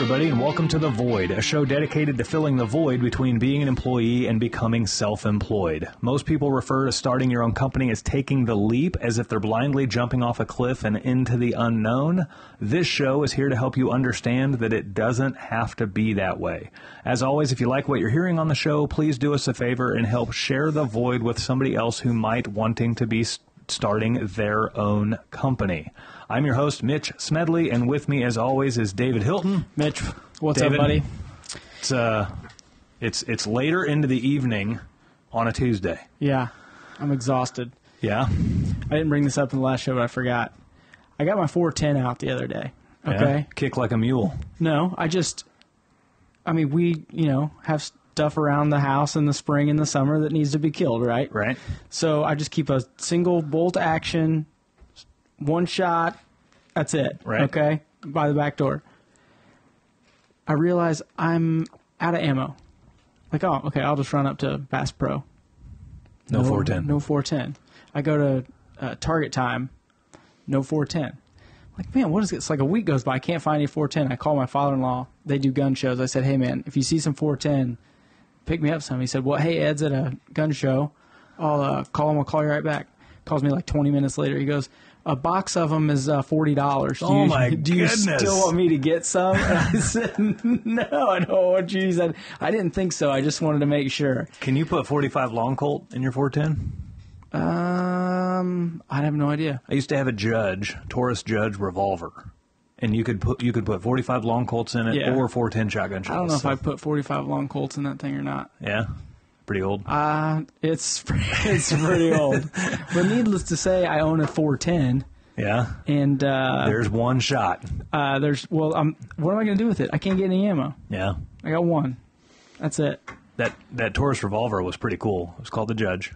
everybody, and welcome to The Void, a show dedicated to filling the void between being an employee and becoming self-employed. Most people refer to starting your own company as taking the leap, as if they're blindly jumping off a cliff and into the unknown. This show is here to help you understand that it doesn't have to be that way. As always, if you like what you're hearing on the show, please do us a favor and help share The Void with somebody else who might wanting to be starting their own company. I'm your host, Mitch Smedley, and with me, as always, is David Hilton. Mitch, what's David, up, buddy? It's later into the evening on a Tuesday. Yeah, I'm exhausted. Yeah? I didn't bring this up in the last show, but I forgot. I got my 410 out the other day. Okay? Yeah? Kick like a mule. No, we, have stuff around the house in the spring and the summer that needs to be killed, right? Right. So I just keep a single bolt action, one shot, that's it. Right. Okay? By the back door. I realize I'm out of ammo. Like, oh, okay, I'll just run up to Bass Pro. No 410. No 410. I go to Target Time, no 410. Like, man, what is it? It's like a week goes by, I can't find any 410. I call my father-in-law. They do gun shows. I said, hey, man, if you see some 410, pick me up some. He said, well, hey, Ed's at a gun show. I'll call him. I'll call you right back. Calls me like 20 minutes later. He goes, a box of them is $40. Oh, my goodness. Do you still want me to get some? And I said, no, I don't want you. He said, I didn't think so. I just wanted to make sure. Can you put 45 long Colt in your 410? I have no idea. I used to have a Taurus Judge revolver, and you could put 45 long Colts in it, Yeah. or 410 shotgun shells. I don't know if I put 45 long Colts in that thing or not. Yeah? Pretty old? It's pretty old. But needless to say, I own a 410. Yeah? And There's one shot. what am I going to do with it? I can't get any ammo. Yeah. I got one. That's it. That Taurus revolver was pretty cool. It was called the Judge.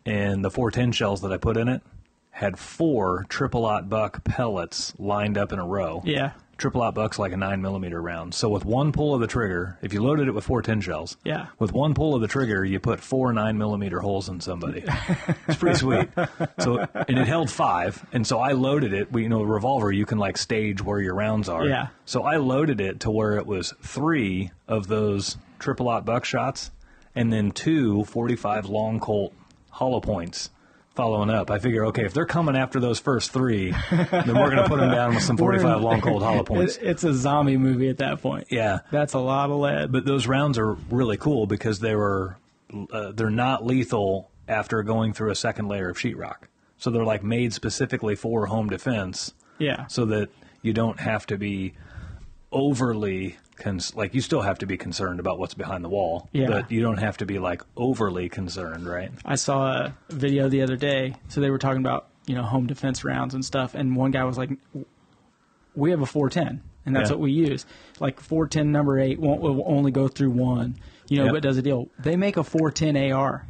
And the 410 shells that I put in it had 4 triple-aught buck pellets lined up in a row. Yeah. Triple-aught buck's like a 9mm round. So with one pull of the trigger, if you loaded it with 410 shells, Yeah. with one pull of the trigger, you put 4 9mm holes in somebody. It's pretty sweet. And it held 5, and so I loaded it. A revolver, you can like stage where your rounds are. Yeah. So I loaded it to where it was 3 of those triple-aught buck shots, and then 2 45 long Colt hollow points following up. I figure, okay, if they're coming after those first 3, then we're going to put them down with some 45 long Colt hollow points. It's a zombie movie at that point. Yeah. That's a lot of lead. But those rounds are really cool because they're not lethal after going through a second layer of sheetrock. So they're like made specifically for home defense. Yeah. So that you don't have to be overly you still have to be concerned about what's behind the wall. Yeah. But you don't have to be like overly concerned, right? I saw a video the other day. So they were talking about, home defense rounds and stuff. And one guy was like, we have a 410, and that's Yeah. what we use. Like 410 number 8 will only go through 1, Yep. but it does a deal. They make a 410 AR.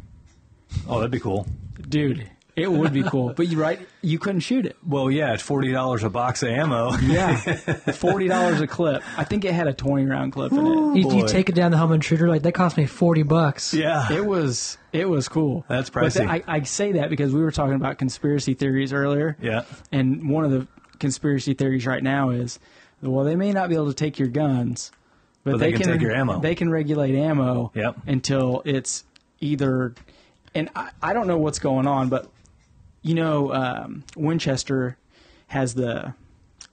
Oh, that'd be cool. Dude, it would be cool. But you're right, you couldn't shoot it. Well, yeah, it's $40 a box of ammo. Yeah, $40 a clip. I think it had a 20-round clip in it. You take it down the home intruder, like that cost me $40. Yeah. It was cool. That's But pricey. I say that because we were talking about conspiracy theories earlier. Yeah. And one of the conspiracy theories right now is, well, they may not be able to take your guns, but they can take your ammo. They can regulate ammo Yep. until it's either, and I don't know what's going on, but Winchester has the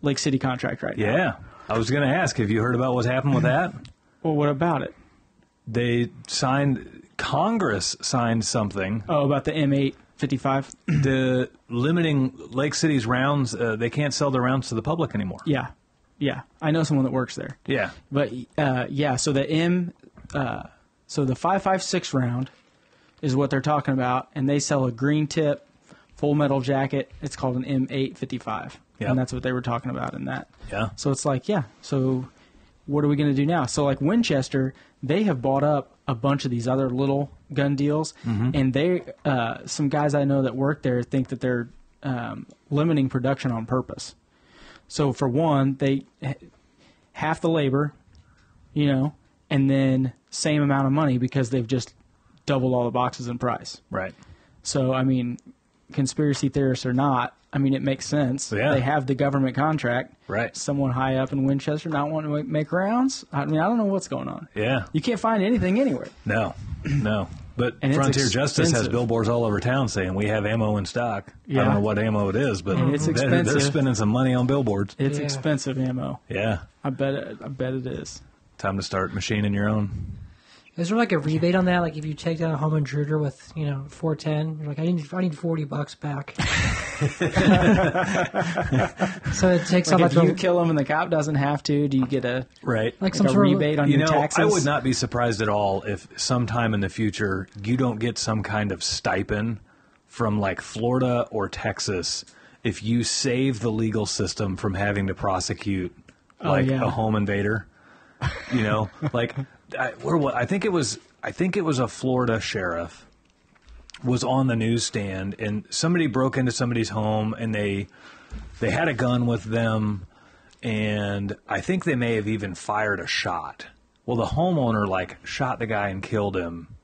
Lake City contract right now. Yeah. I was going to ask, have you heard about what's happened with that? Well, what about it? Congress signed something. Oh, about the M855? The limiting Lake City's rounds, they can't sell their rounds to the public anymore. Yeah. Yeah. I know someone that works there. Yeah. But, so the so the 5.56 round is what they're talking about, and they sell a green tip, full metal jacket. It's called an M855. Yep. And that's what they were talking about in that. Yeah. So it's like, so what are we going to do now? So like Winchester, they have bought up a bunch of these other little gun deals, and they some guys I know that work there think that they're limiting production on purpose. So for one, they half the labor, and then same amount of money because they've just doubled all the boxes in price. Right. So, I mean, conspiracy theorists or not, I mean, it makes sense. Yeah. They have the government contract. Right. Someone high up in Winchester not wanting to make rounds. I mean, I don't know what's going on. Yeah. You can't find anything anywhere. No. But And it's Frontier Justice has expensive. billboards all over town saying we have ammo in stock. Yeah. I don't know what ammo it is, but And it's they're expensive. spending some money on billboards. It's Yeah. expensive ammo. Yeah. I bet it is. Time to start machining your own. Is there like a rebate on that? Like if you take down a home intruder with 410, you're like, I need $40 back. So it takes Like off if like you kill him and the cop doesn't have to, do you get a Right. like some a sort rebate on You your know, taxes? I would not be surprised at all if sometime in the future you don't get some kind of stipend from like Florida or Texas if you save the legal system from having to prosecute like yeah. a home invader. You know, like I think it was a Florida sheriff was on the newsstand and somebody broke into somebody's home and they had a gun with them. And I think they may have even fired a shot. Well, the homeowner, like, shot the guy and killed him,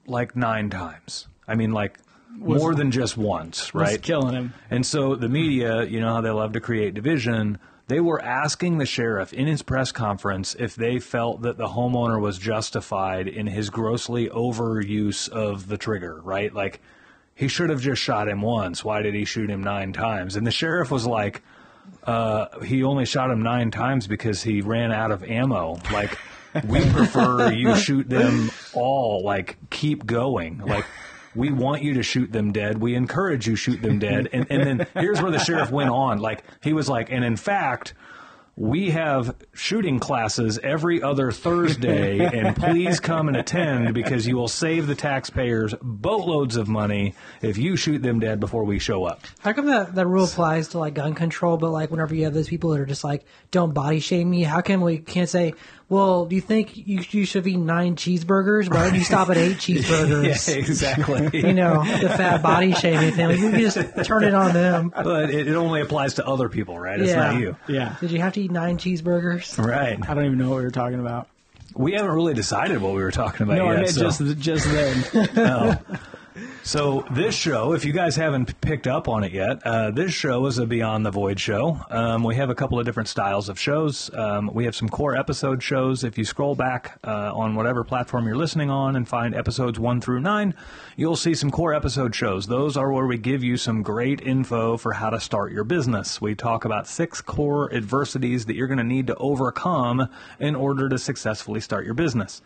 like, 9 times. I mean, like, more than just once, was right? killing him. And so the media, you know how they love to create division, they were asking the sheriff in his press conference if they felt that the homeowner was justified in his grossly overuse of the trigger, right? Like, he should have just shot him once. Why did he shoot him 9 times? And the sheriff was like, he only shot him 9 times because he ran out of ammo. Like, we prefer you shoot them all. Like, keep going. Like, we want you to shoot them dead. We encourage you shoot them dead. And then here's where the sheriff went on. Like, he was like, and in fact, we have shooting classes every other Thursday, and please come and attend because you will save the taxpayers boatloads of money if you shoot them dead before we show up. How come that rule applies to like gun control, but like whenever you have those people that are just like, don't body shame me, how come we can't say, well, do you think you should eat 9 cheeseburgers? Why don't you stop at 8 cheeseburgers? Yeah, exactly. You know, the fat body shaming thing. Like, you can just turn it on them. But it only applies to other people, right? It's Yeah. not you. Yeah. Did you have to eat 9 cheeseburgers? Right. I don't even know what we were talking about. We haven't really decided what we were talking about No, yet. I meant so. just then. No. So this show, if you guys haven't picked up on it yet, this show is a Beyond the Void show. We have a couple of different styles of shows. We have some core episode shows. If you scroll back on whatever platform you're listening on and find episodes 1 through 9, you'll see some core episode shows. Those are where we give you some great info for how to start your business. We talk about 6 core adversities that you're going to need to overcome in order to successfully start your business.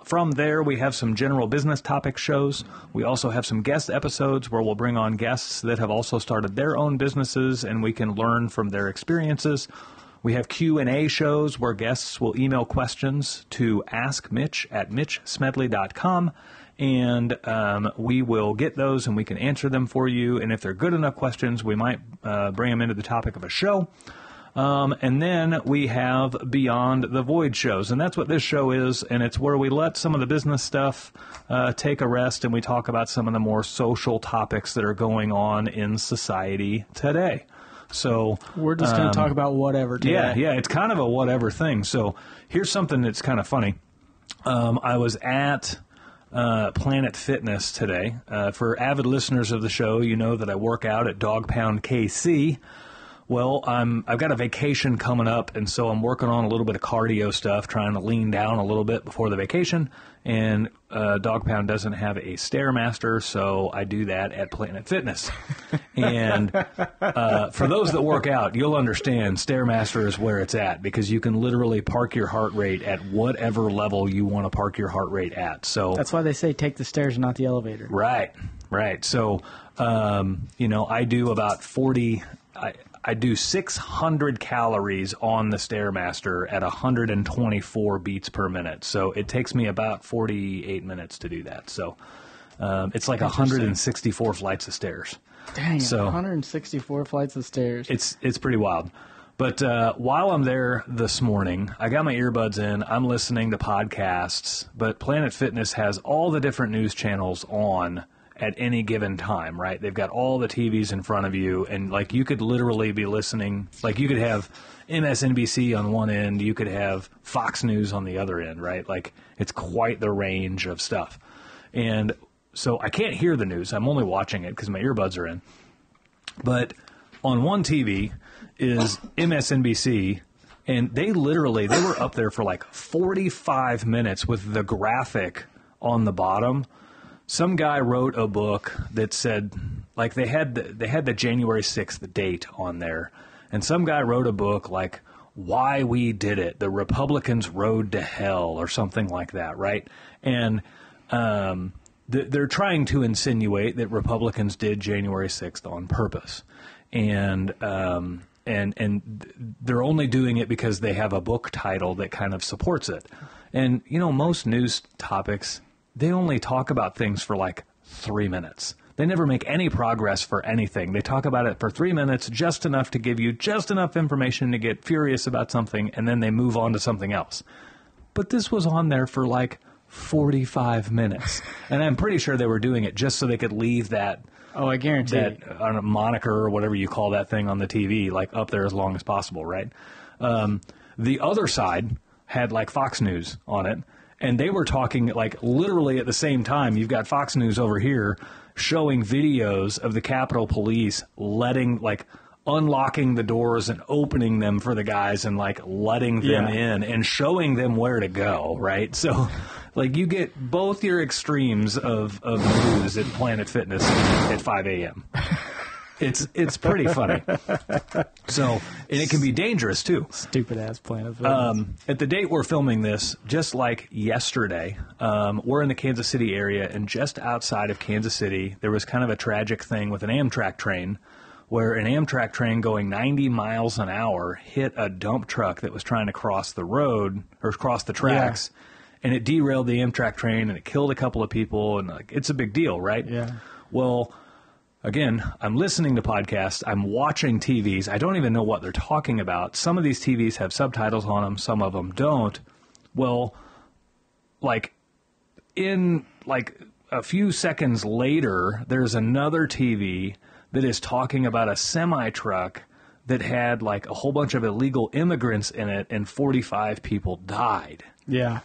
From there, we have some general business topic shows. We also have some guest episodes where we'll bring on guests that have also started their own businesses, and we can learn from their experiences. We have Q&A shows where guests will email questions to askmitch@mitchsmedley.com, and we will get those and we can answer them for you. And if they're good enough questions, we might bring them into the topic of a show. And then we have Beyond the Void shows, and that's what this show is, and it's where we let some of the business stuff take a rest, and we talk about some of the more social topics that are going on in society today. So We're just going to talk about whatever today. yeah, it's kind of a whatever thing. So here's something that's kind of funny. I was at Planet Fitness today. For avid listeners of the show, you know that I work out at Dog Pound KC. Well, I've got a vacation coming up, and so I'm working on a little bit of cardio stuff, trying to lean down a little bit before the vacation. And Dog Pound doesn't have a Stairmaster, so I do that at Planet Fitness. And for those that work out, you'll understand Stairmaster is where it's at, because you can literally park your heart rate at whatever level you want to park your heart rate at. So That's why they say take the stairs, not the elevator. Right. So, I do about 40... I do 600 calories on the Stairmaster at 124 beats per minute. So it takes me about 48 minutes to do that. So it's like 164 flights of stairs. Dang, So 164 flights of stairs. It's pretty wild. But while I'm there this morning, I got my earbuds in. I'm listening to podcasts. But Planet Fitness has all the different news channels on at any given time, right? They've got all the TVs in front of you, and like you could literally be listening, like you could have MSNBC on one end, you could have Fox News on the other end, right? Like it's quite the range of stuff. And so I can't hear the news. I'm only watching it because my earbuds are in. But on one TV is MSNBC, and they were up there for like 45 minutes with the graphic on the bottom. Some guy wrote a book that said, like, they had the January 6th date on there, and some guy wrote a book like Why We Did It, The Republicans' Road to Hell, or something like that, right? And they're trying to insinuate that Republicans did January 6th on purpose, and they're only doing it because they have a book title that kind of supports it. And most news topics, they only talk about things for like 3 minutes. They never make any progress for anything. They talk about it for 3 minutes, just enough to give you just enough information to get furious about something, and then they move on to something else. But this was on there for like 45 minutes. And I'm pretty sure they were doing it just so they could leave that, I guarantee that moniker or whatever you call that thing on the TV, like up there as long as possible, right? The other side had like Fox News on it, and they were talking like literally at the same time. You've got Fox News over here showing videos of the Capitol Police unlocking the doors and opening them for the guys and like letting them in and showing them where to go, right? So like you get both your extremes of news at Planet Fitness at 5 a.m. It's pretty funny. So, and it can be dangerous too. Stupid ass Planet Fitness. At the date we're filming this, just like yesterday, we're in the Kansas City area, and just outside of Kansas City, there was kind of a tragic thing with an Amtrak train, where an Amtrak train going 90 miles an hour hit a dump truck that was trying to cross the road or cross the tracks, and it derailed the Amtrak train, and it killed a couple of people, and like, it's a big deal, right? Yeah. Well, again, I'm listening to podcasts, I'm watching TVs, I don't even know what they're talking about. Some of these TVs have subtitles on them, some of them don't. Well, like, in like a few seconds later, there's another TV that is talking about a semi-truck that had like a whole bunch of illegal immigrants in it, and 45 people died. Yeah.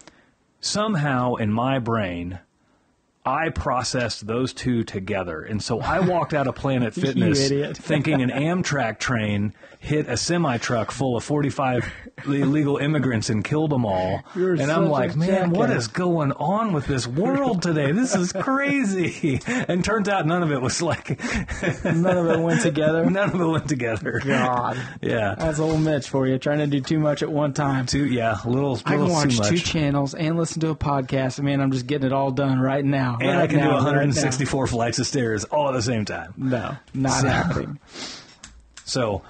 Somehow in my brain, I processed those two together. And so I walked out of Planet Fitness thinking an Amtrak train hit a semi-truck full of 45 illegal immigrants and killed them all. And I'm like, man, what is going on with this world today? This is crazy. And turns out none of it was like... None of it went together? None of it went together. God. Yeah. That's old Mitch for you, trying to do too much at one time. A little I can watch too much. 2 channels and listen to a podcast, and man, I'm just getting it all done right now. And I can do 164 flights of stairs all at the same time. No, not happening. So,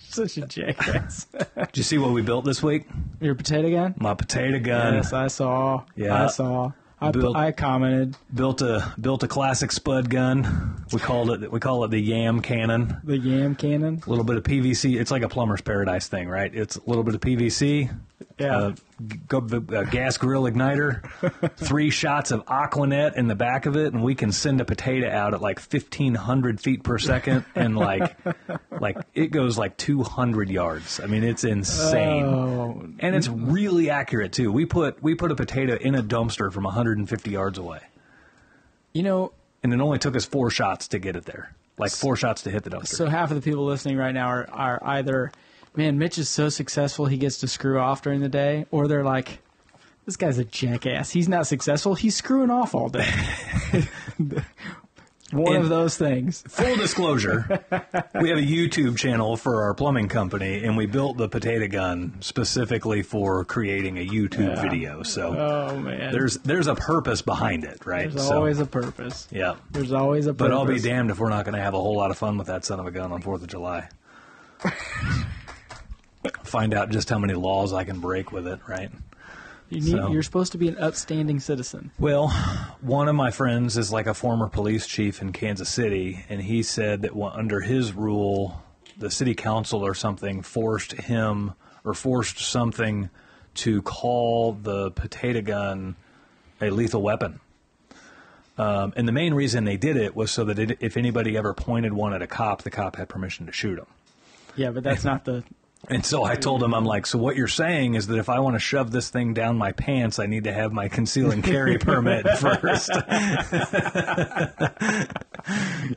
such a jackass. did you see what we built this week? Your potato gun? My potato gun. Yes, I saw. Yeah. I saw. I commented. Built a classic spud gun. We call it the Yam Cannon. The Yam Cannon. A little bit of PVC. It's like a plumber's paradise thing, right? It's a little bit of PVC. Yeah. Gas grill igniter. 3 shots of Aquanet in the back of it, and we can send a potato out at like 1,500 feet per second, and like it goes like 200 yards. I mean, it's insane, and it's really accurate too. We put a potato in a dumpster from 150 yards away. And it only took us 4 shots to get it there. Like 4 shots to hit the dumpster. So half of the people listening right now are either, man, Mitch is so successful he gets to screw off during the day, or they're like, this guy's a jackass. He's not successful. He's screwing off all day. One of those things. Full disclosure, we have a YouTube channel for our plumbing company, and we built the potato gun specifically for creating a YouTube video. So man. there's a purpose behind it, right? There's always a purpose. Yeah. There's always a purpose. But I'll be damned if we're not going to have a whole lot of fun with that son of a gun on 4th of July. Find out just how many laws I can break with it, right? You're supposed to be an upstanding citizen. Well, one of my friends is like a former police chief in Kansas City, and he said that under his rule, the city council or something forced something to call the potato gun a lethal weapon. And the main reason they did it was so that if anybody ever pointed one at a cop, the cop had permission to shoot him. Yeah, but that's not the And so I told him, I'm like, so what you're saying is that if I want to shove this thing down my pants, I need to have my conceal and carry permit first.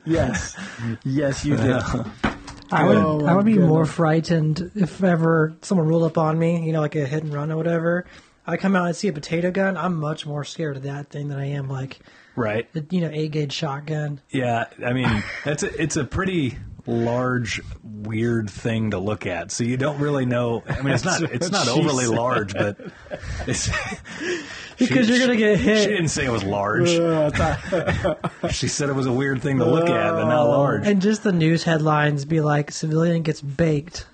Yes. Yes, you did. I would be more frightened if ever someone rolled up on me, you know, like a hit and run or whatever. I come out and see a potato gun. I'm much more scared of that thing than I am like, Right. you know, 8-gauge shotgun. Yeah, I mean, it's a pretty large, weird thing to look at. So you don't really know. I mean, it's not overly large, but it's Because you're going to get hit. She didn't say it was large. She said it was a weird thing to look at, but not large. And just the news headlines be like, civilian gets baked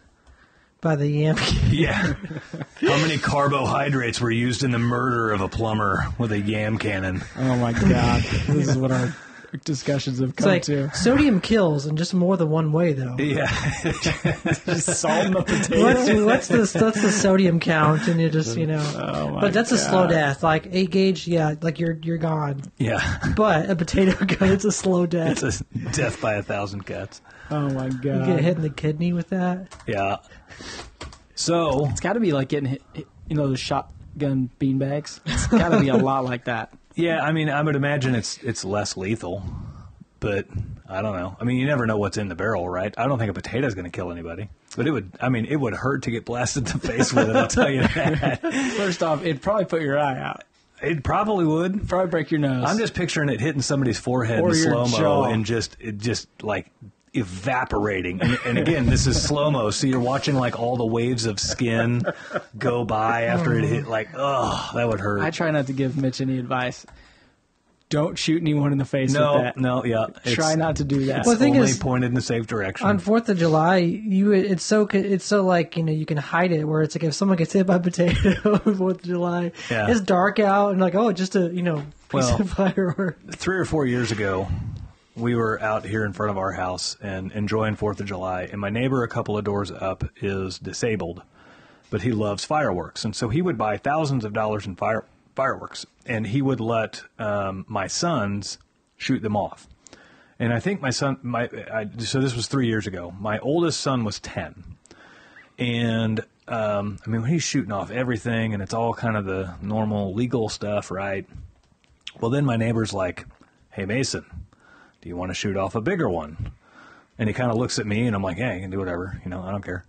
by the Yankee. Yeah. How many carbohydrates were used in the murder of a plumber with a yam cannon? Oh my God! This is what our discussions have come to. Sodium kills in just more than one way, though. Yeah. Just salt in the potato. What's the sodium count? And you just, you know. Oh my but that's a God. slow death. Like 8-gauge, yeah, like you're gone. Yeah. But a potato gun, it's a slow death. It's a death by 1,000 cuts. Oh my God! You get hit in the kidney with that. Yeah. So It's got to be like getting hit, you know, the shotgun beanbags. It's got to be a lot like that. yeah, I mean, I would imagine it's less lethal, but I don't know. I mean, you never know what's in the barrel, right? I don't think a potato's going to kill anybody, but it would hurt to get blasted in the face with it. I'll tell you that. First off, it'd probably put your eye out. It probably would. Probably break your nose. I'm just picturing it hitting somebody's forehead Or in your slow-mo jaw. and just like evaporating. And again, this is slow-mo, so you're watching like all the waves of skin go by after it hit. Like, oh, that would hurt. I try not to give Mitch any advice. Don't shoot anyone in the face with that. Yeah. Try not to do that. It's Well, the thing only is, pointed in the safe direction. On 4th of July, it's so like, you know, you can hide it where it's like if someone gets hit by a potato on 4th of July, Yeah. it's dark out and like, oh, just a, you know, piece Well, of firework. 3 or 4 years ago, we were out here in front of our house and enjoying 4th of July, and my neighbor a couple of doors up is disabled, but he loves fireworks, and so he would buy thousands of dollars in fireworks, and he would let my sons shoot them off. And I think so this was 3 years ago. My oldest son was 10, and I mean, when he's shooting off everything, and it's all kind of the normal legal stuff, right? Well, then my neighbor's like, "Hey, Mason, do you want to shoot off a bigger one?" And he kind of looks at me, and I'm like, "Yeah, you can do whatever. You know, I don't care."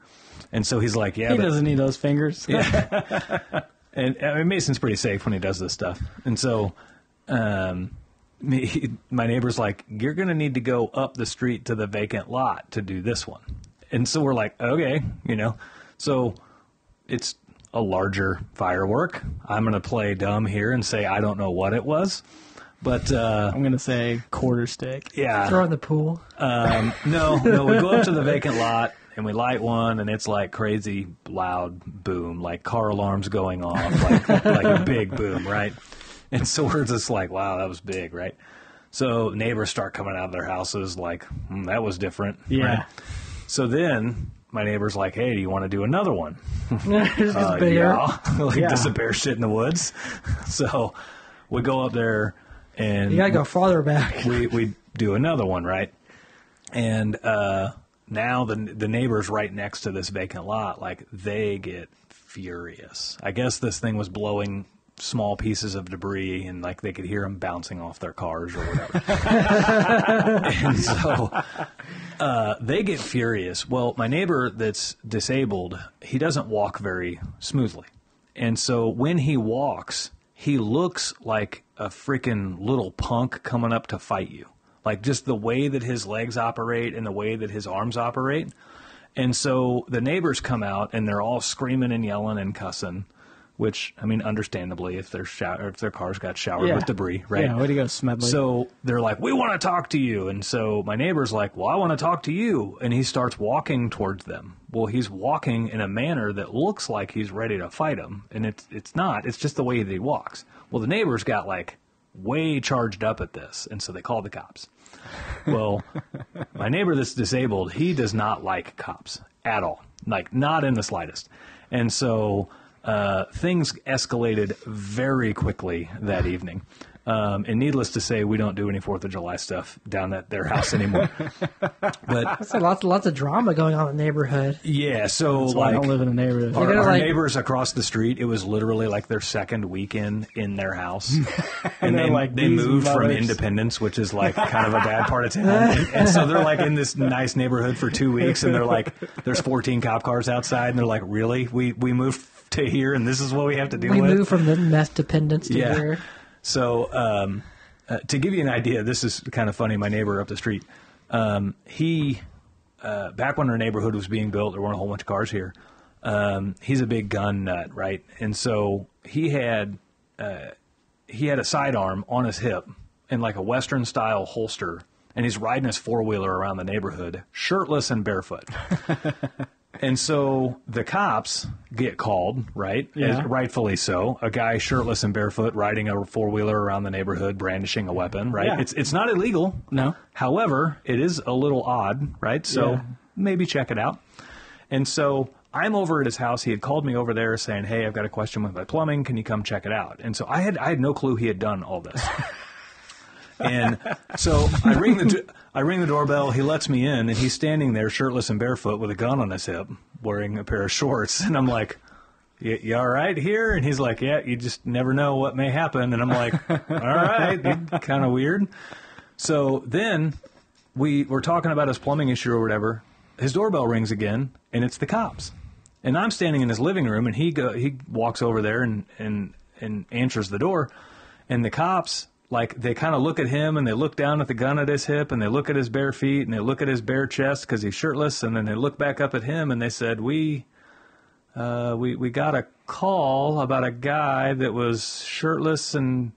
And so he's like, "Yeah, He but doesn't need those fingers. yeah." And I mean, Mason's pretty safe when he does this stuff. And so my neighbor's like, "You're going to need to go up the street to the vacant lot to do this one." And so we're like, "Okay, you know." So it's a larger firework. I'm going to play dumb here and say I don't know what it was. But I'm going to say quarter stick. yeah. Throw in the pool. No, we go up to the vacant lot and we light one, and it's like crazy loud boom, like car alarms going off, like a big boom, right? And so we're just like, wow, that was big, right? So neighbors start coming out of their houses like, that was different. Yeah. Right? So then my neighbor's like, "Hey, do you want to do another one?" It's just bigger. Yeah. Like, Yeah. does a bear shit in the woods? So we go up there and You gotta go farther back. we do another one, right? And now the neighbors right next to this vacant lot, like, they get furious. I guess this thing was blowing small pieces of debris, and like they could hear them bouncing off their cars or whatever. And so they get furious. Well, my neighbor that's disabled, he doesn't walk very smoothly. And so when he walks, he looks like a freaking little punk coming up to fight you. Like, just the way that his legs operate and the way that his arms operate. And so the neighbors come out, and they're all screaming and yelling and cussing, which, I mean, understandably, if their cars got showered with debris, right? Yeah, way to go, Smedley. So they're like, "We want to talk to you." And so my neighbor's like, "Well, I want to talk to you." And he starts walking towards them. Well, he's walking in a manner that looks like he's ready to fight them. And it's not. It's just the way that he walks. Well, the neighbors got like way charged up at this. And so they called the cops. Well, my neighbor that's disabled, he does not like cops at all. Like, not in the slightest. And so things escalated very quickly that evening. And needless to say, we don't do any 4th of July stuff down at their house anymore. But So lots of drama going on in the neighborhood. yeah, so That's why I don't live in a neighborhood. our neighbors across the street, it was literally like their second weekend in their house. And they're they, like, they "These moved from mothers." Independence, which is like kind of a bad part of town. And so they're like in this nice neighborhood for 2 weeks, and they're like, there's 14 cop cars outside, and they're like, really? We moved to here, and this is what we have to deal We with? moved from the meth dependence to here. So to give you an idea, this is kind of funny. My neighbor up the street, he back when our neighborhood was being built, there weren't a whole bunch of cars here. He's a big gun nut, right? And so he had a sidearm on his hip in like a Western style holster, and he's riding his 4-wheeler around the neighborhood, shirtless and barefoot. And so the cops get called, right? Yeah. Rightfully so. A guy shirtless and barefoot riding a 4-wheeler around the neighborhood, brandishing a weapon, right? Yeah. It's not illegal. No. However, it is a little odd, right? So Yeah. maybe check it out. And so I'm over at his house. He had called me over there saying, hey, I've got a question with my plumbing. Can you come check it out? And so I had no clue he had done all this. And so I ring the doorbell. He lets me in, and he's standing there shirtless and barefoot with a gun on his hip, wearing a pair of shorts. And I'm like, you all right here? And he's like, yeah, you just never know what may happen. And I'm like, all right, kind of weird. So then we were talking about his plumbing issue or whatever. His doorbell rings again, and it's the cops. And I'm standing in his living room, and he walks over there and answers the door. And the cops, like, they kind of look at him, and they look down at the gun at his hip, and they look at his bare feet, and they look at his bare chest because he's shirtless, and then they look back up at him, and they said, we got a call about a guy that was shirtless and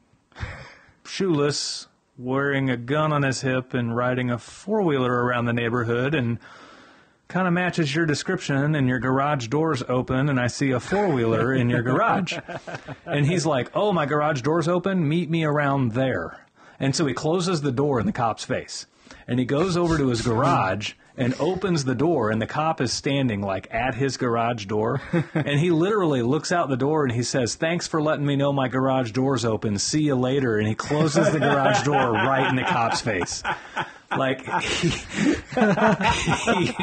shoeless, wearing a gun on his hip and riding a 4-wheeler around the neighborhood, and kind of matches your description, and your garage door's open, and I see a 4-wheeler in your garage. And he's like, oh, my garage door's open? Meet me around there. And so he closes the door in the cop's face. And he goes over to his garage and opens the door, and the cop is standing, like, at his garage door. And he literally looks out the door, and he says, thanks for letting me know my garage door's open. See you later. And he closes the garage door right in the cop's face. Like, he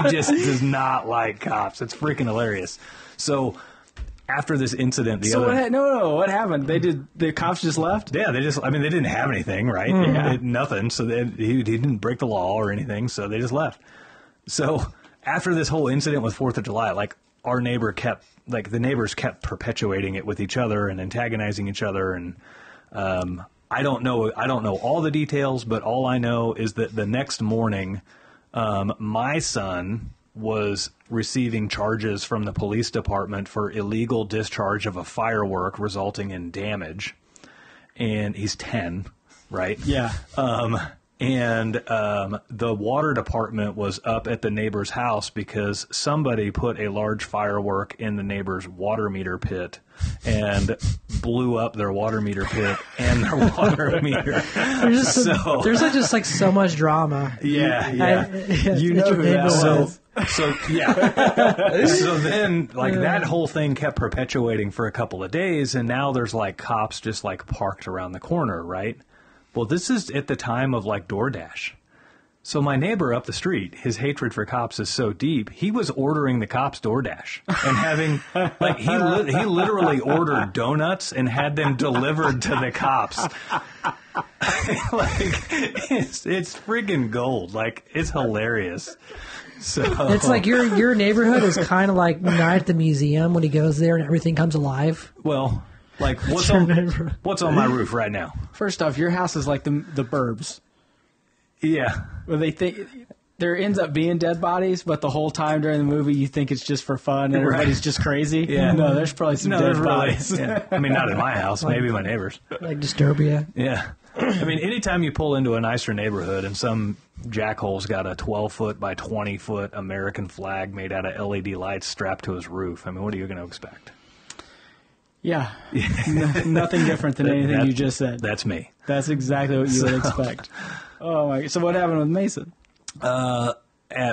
just does not like cops. It's freaking hilarious. So after this incident, what happened? The cops just left? Yeah, they didn't have anything, right? Yeah. Nothing. So he didn't break the law or anything. So they just left. So after this whole incident with 4th of July, like, the neighbors kept perpetuating it with each other and antagonizing each other. And, I don't know all the details, but all I know is that the next morning, my son was receiving charges from the police department for illegal discharge of a firework resulting in damage. And he's 10, right? Yeah. And the water department was up at the neighbor's house because somebody put a large firework in the neighbor's water meter pit and blew up their water meter pit and their water meter. There's just so much drama. Yeah. You know who that was. So yeah. So then, like, that whole thing kept perpetuating for a couple of days, and now there's, like, cops just, like, parked around the corner, right? Well, this is at the time of, like, DoorDash. So my neighbor up the street, his hatred for cops is so deep, he was ordering the cops DoorDash and having, like, he literally ordered donuts and had them delivered to the cops. Like, it's freaking gold. Like, it's hilarious. So It's like your neighborhood is kind of like Night at the Museum when he goes there and everything comes alive. well, like, what's on my roof right now? First off, your house is like the Burbs, Yeah. where they think there ends up being dead bodies, but the whole time during the movie you think it's just for fun and everybody's just crazy. Yeah. No, there's probably some dead bodies. Yeah. I mean, not in my house, maybe my neighbor's. Like Disturbia. Yeah. I mean, anytime you pull into a nicer neighborhood and some jackhole's got a 12-foot by 20-foot American flag made out of LED lights strapped to his roof, I mean, what are you going to expect? Yeah. Nothing different than anything you just said. That's me. That's exactly what you would expect. Oh my! So what happened with Mason?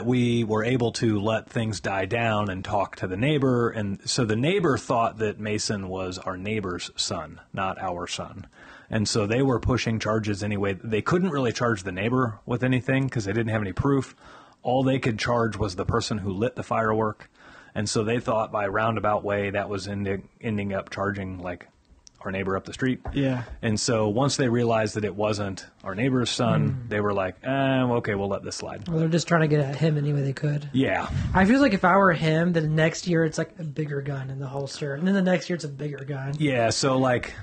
We were able to let things die down and talk to the neighbor, and so the neighbor thought that Mason was our neighbor's son, not our son. And so they were pushing charges anyway. They couldn't really charge the neighbor with anything because they didn't have any proof. All they could charge was the person who lit the firework. And so they thought by a roundabout way that was ending up charging like our neighbor up the street. Yeah. And so once they realized that it wasn't our neighbor's son, they were like, okay, we'll let this slide. Well, they're just trying to get at him any way they could. Yeah. I feel like if I were him, then next year it's like a bigger gun in the holster. And then the next year it's a bigger gun. Yeah, so like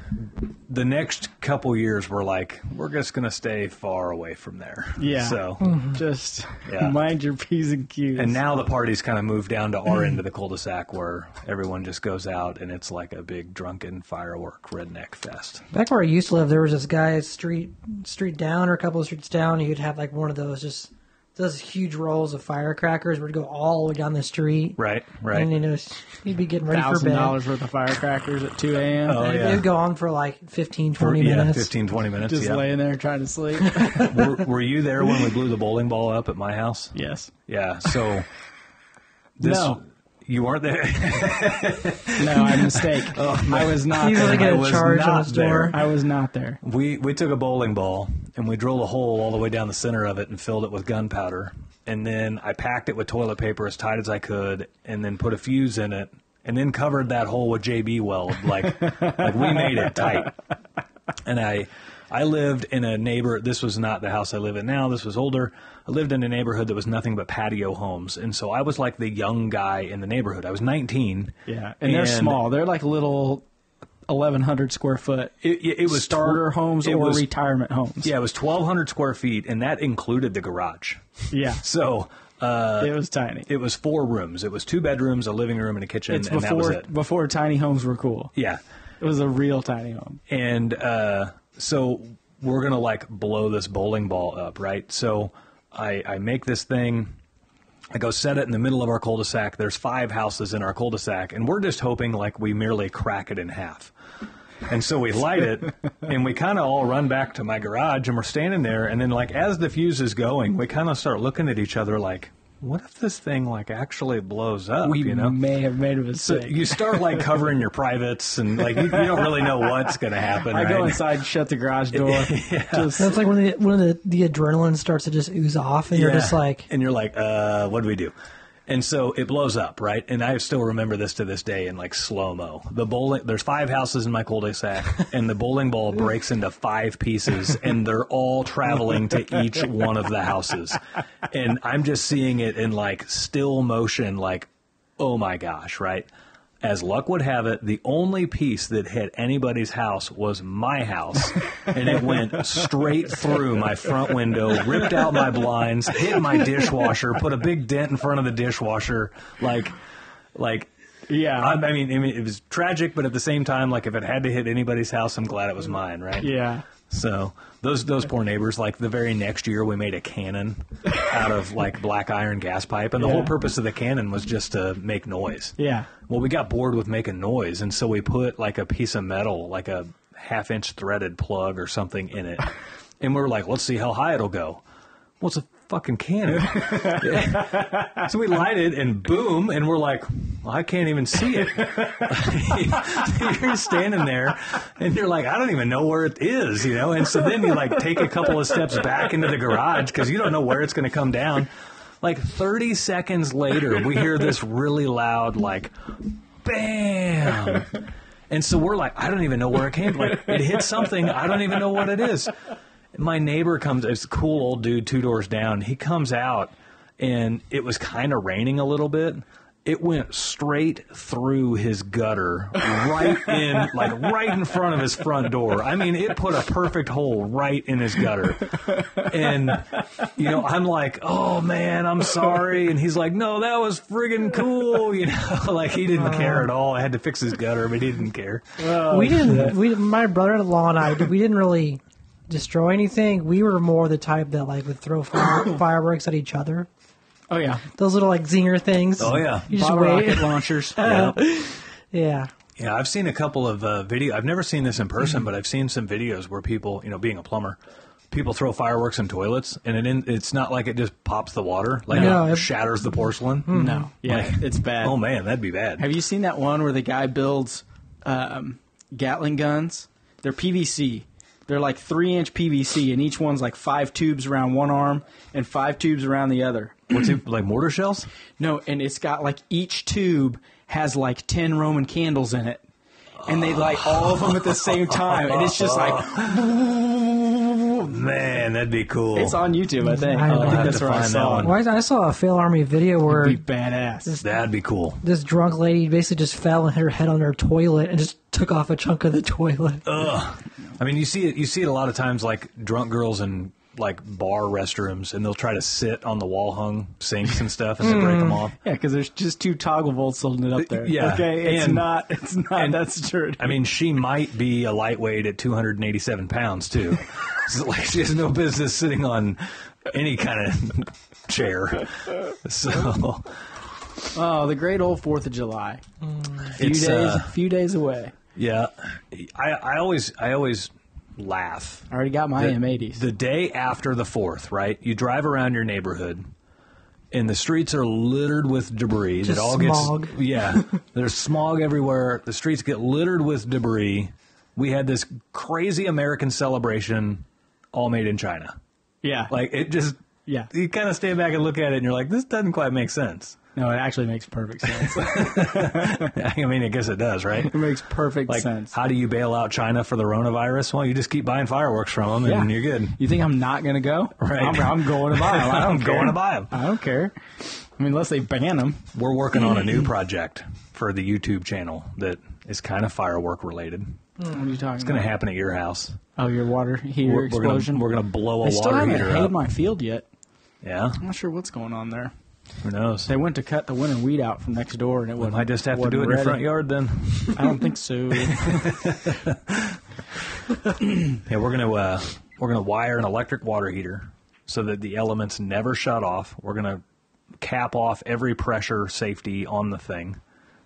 the next couple years we're like, we're just going to stay far away from there. Yeah. So Just Yeah. mind your P's and Q's. and now the party's kind of moved down to our end of the cul-de-sac where everyone just goes out and it's like a big drunken firework redneck fest. Back where I used to live, there was this guy street down or a couple of streets down. He would have like one of those huge rolls of firecrackers would go all the way down the street. Right. And he'd be getting ready for bed. $1,000 worth of firecrackers at 2 a.m. Oh, And yeah. it would go on for like 15, 20 Yeah, minutes. 15, 20 minutes. Just yeah. laying there trying to sleep. Were you there when we blew the bowling ball up at my house? Yes. Yeah, so No. You weren't there? No, I'm mistake. I was not He's there. going to I get a was charge on not his door. I was not there. We took a bowling ball and we drilled a hole all the way down the center of it and filled it with gunpowder. And then I packed it with toilet paper as tight as I could and then put a fuse in it and then covered that hole with JB weld. Like we made it tight. And I lived in a this was not the house I live in now, this was older. I lived in a neighborhood that was nothing but patio homes. And so I was like the young guy in the neighborhood. I was 19. Yeah, and they're small. They're like little 1,100 square foot It was starter homes or retirement homes. Yeah, it was 1,200 square feet, and that included the garage. Yeah. So It was tiny. it was 4 rooms. It was 2 bedrooms, a living room, and a kitchen, It's and that was it. before tiny homes were cool. Yeah. It was a real tiny home. And so we're going to like blow this bowling ball up, right? So I make this thing. I go set it in the middle of our cul-de-sac. There's 5 houses in our cul-de-sac, and we're just hoping like we merely crack it in half. And so we light it, and we kind of all run back to my garage, and we're standing there, and then like as the fuse is going, we kind of start looking at each other like, what if this thing like actually blows up? We you know, may have made a so mistake. you start like covering your privates, and like you don't really know what's going to happen. I right? go inside, shut the garage door. Just, That's like when the adrenaline starts to just ooze off, and you're just like, and you're like, what do we do? And so it blows up, right? And I still remember this to this day in like slow-mo. There's 5 houses in my cul-de-sac, and the bowling ball breaks into 5 pieces, and they're all traveling to each one of the houses. And I'm just seeing it in like still motion, like, oh my gosh, right? As luck would have it, the only piece that hit anybody's house was my house, and it went straight through my front window, ripped out my blinds, hit my dishwasher, put a big dent in front of the dishwasher, like, yeah. I mean, it was tragic, but at the same time, like, if it had to hit anybody's house, I'm glad it was mine, right? Yeah. So those poor neighbors, like the very next year we made a cannon out of like black iron gas pipe, and the whole purpose of the cannon was just to make noise. Yeah. Well, we got bored with making noise, and so we put like a piece of metal, like a 1/2-inch threaded plug or something in it. And we were like, let's see how high it'll go. Well, it's a fucking cannon. So we light it, and boom, and we're like, well, I can't even see it. You're standing there, and you're like, I don't even know where it is, you know? And so then you like take a couple of steps back into the garage because you don't know where it's going to come down. Like 30 seconds later, we hear this really loud, like, bam. And so we're like, I don't even know where it came from. Like, it hit something. I don't even know what it is. My neighbor comes, it's a cool old dude 2 doors down. He comes out, and it was kind of raining a little bit. It went straight through his gutter, right in front of his front door. I mean, it put a perfect hole right in his gutter. And, you know, I'm like, oh, man, I'm sorry. And he's like, no, that was friggin' cool. You know, like he didn't care at all. I had to fix his gutter, but he didn't care. my brother-in-law and I, we didn't really destroy anything. We were more the type that like would throw fireworks at each other. Oh, yeah. Those little like zinger things. Oh, yeah. You just Bottle wait. rocket launchers. Yeah. Yeah. Yeah, I've seen a couple of video. I've never seen this in person, but I've seen some videos where people, you know, being a plumber, people throw fireworks in toilets, and it's not like it just pops the water, like it shatters the porcelain. No. Yeah, Like, it's bad. Oh, man, that'd be bad. Have you seen that one where the guy builds Gatling guns? They're PVC. They're like 3-inch PVC, and each one's like 5 tubes around one arm and 5 tubes around the other. What's it, like mortar shells? No, and it's got like each tube has like 10 Roman candles in it. And they light all of them at the same time. And it's just like... Man, that'd be cool. It's on YouTube, I think. I think that's where I saw it. I saw a Fail Army video where It'd be badass. That'd be cool. this drunk lady basically just fell and hit her head on her toilet and just took off a chunk of the toilet. Ugh. I mean, you see it a lot of times, like drunk girls in like bar restrooms, and they'll try to sit on the wall hung sinks and stuff, and they break them off. Yeah, because there's just 2 toggle bolts holding it up there. Yeah. Okay, it's And- not. That's true. I mean, she might be a lightweight at 287 pounds too. So, like, she has no business sitting on any kind of chair. So Oh, the great old 4th of July. Few days away. yeah, I always laugh. I already got my M80s. The day after the 4th, right? You drive around your neighborhood, and the streets are littered with debris. Just that all smog. gets yeah. There's smog everywhere. The streets get littered with debris. We had this crazy American celebration, all made in China. Yeah. Like it just Yeah. You kind of stand back and look at it, and you're like, this doesn't quite make sense. No, it actually makes perfect sense. I mean, I guess it does, right? It makes perfect Like, sense. how do you bail out China for the coronavirus? Well, you just keep buying fireworks from them, and Yeah. you're good. You think I'm not going to go? Right. I'm going to buy them. I don't I'm going to buy them. I don't care. I mean, unless they ban them. We're working on a new project for the YouTube channel that is kind of firework related. What are you talking It's going to happen at your house. Oh, your water heater explosion? We're gonna blow a I still water haven't heater hayed up. my field yet. Yeah, I'm not sure what's going on there. who knows? They went to cut the winter weed out from next door, and it We wasn't. might just have to wasn't do it in your ready. front yard then. I don't think so. Yeah, we're gonna wire an electric water heater so that the elements never shut off. We're gonna cap off every pressure safety on the thing,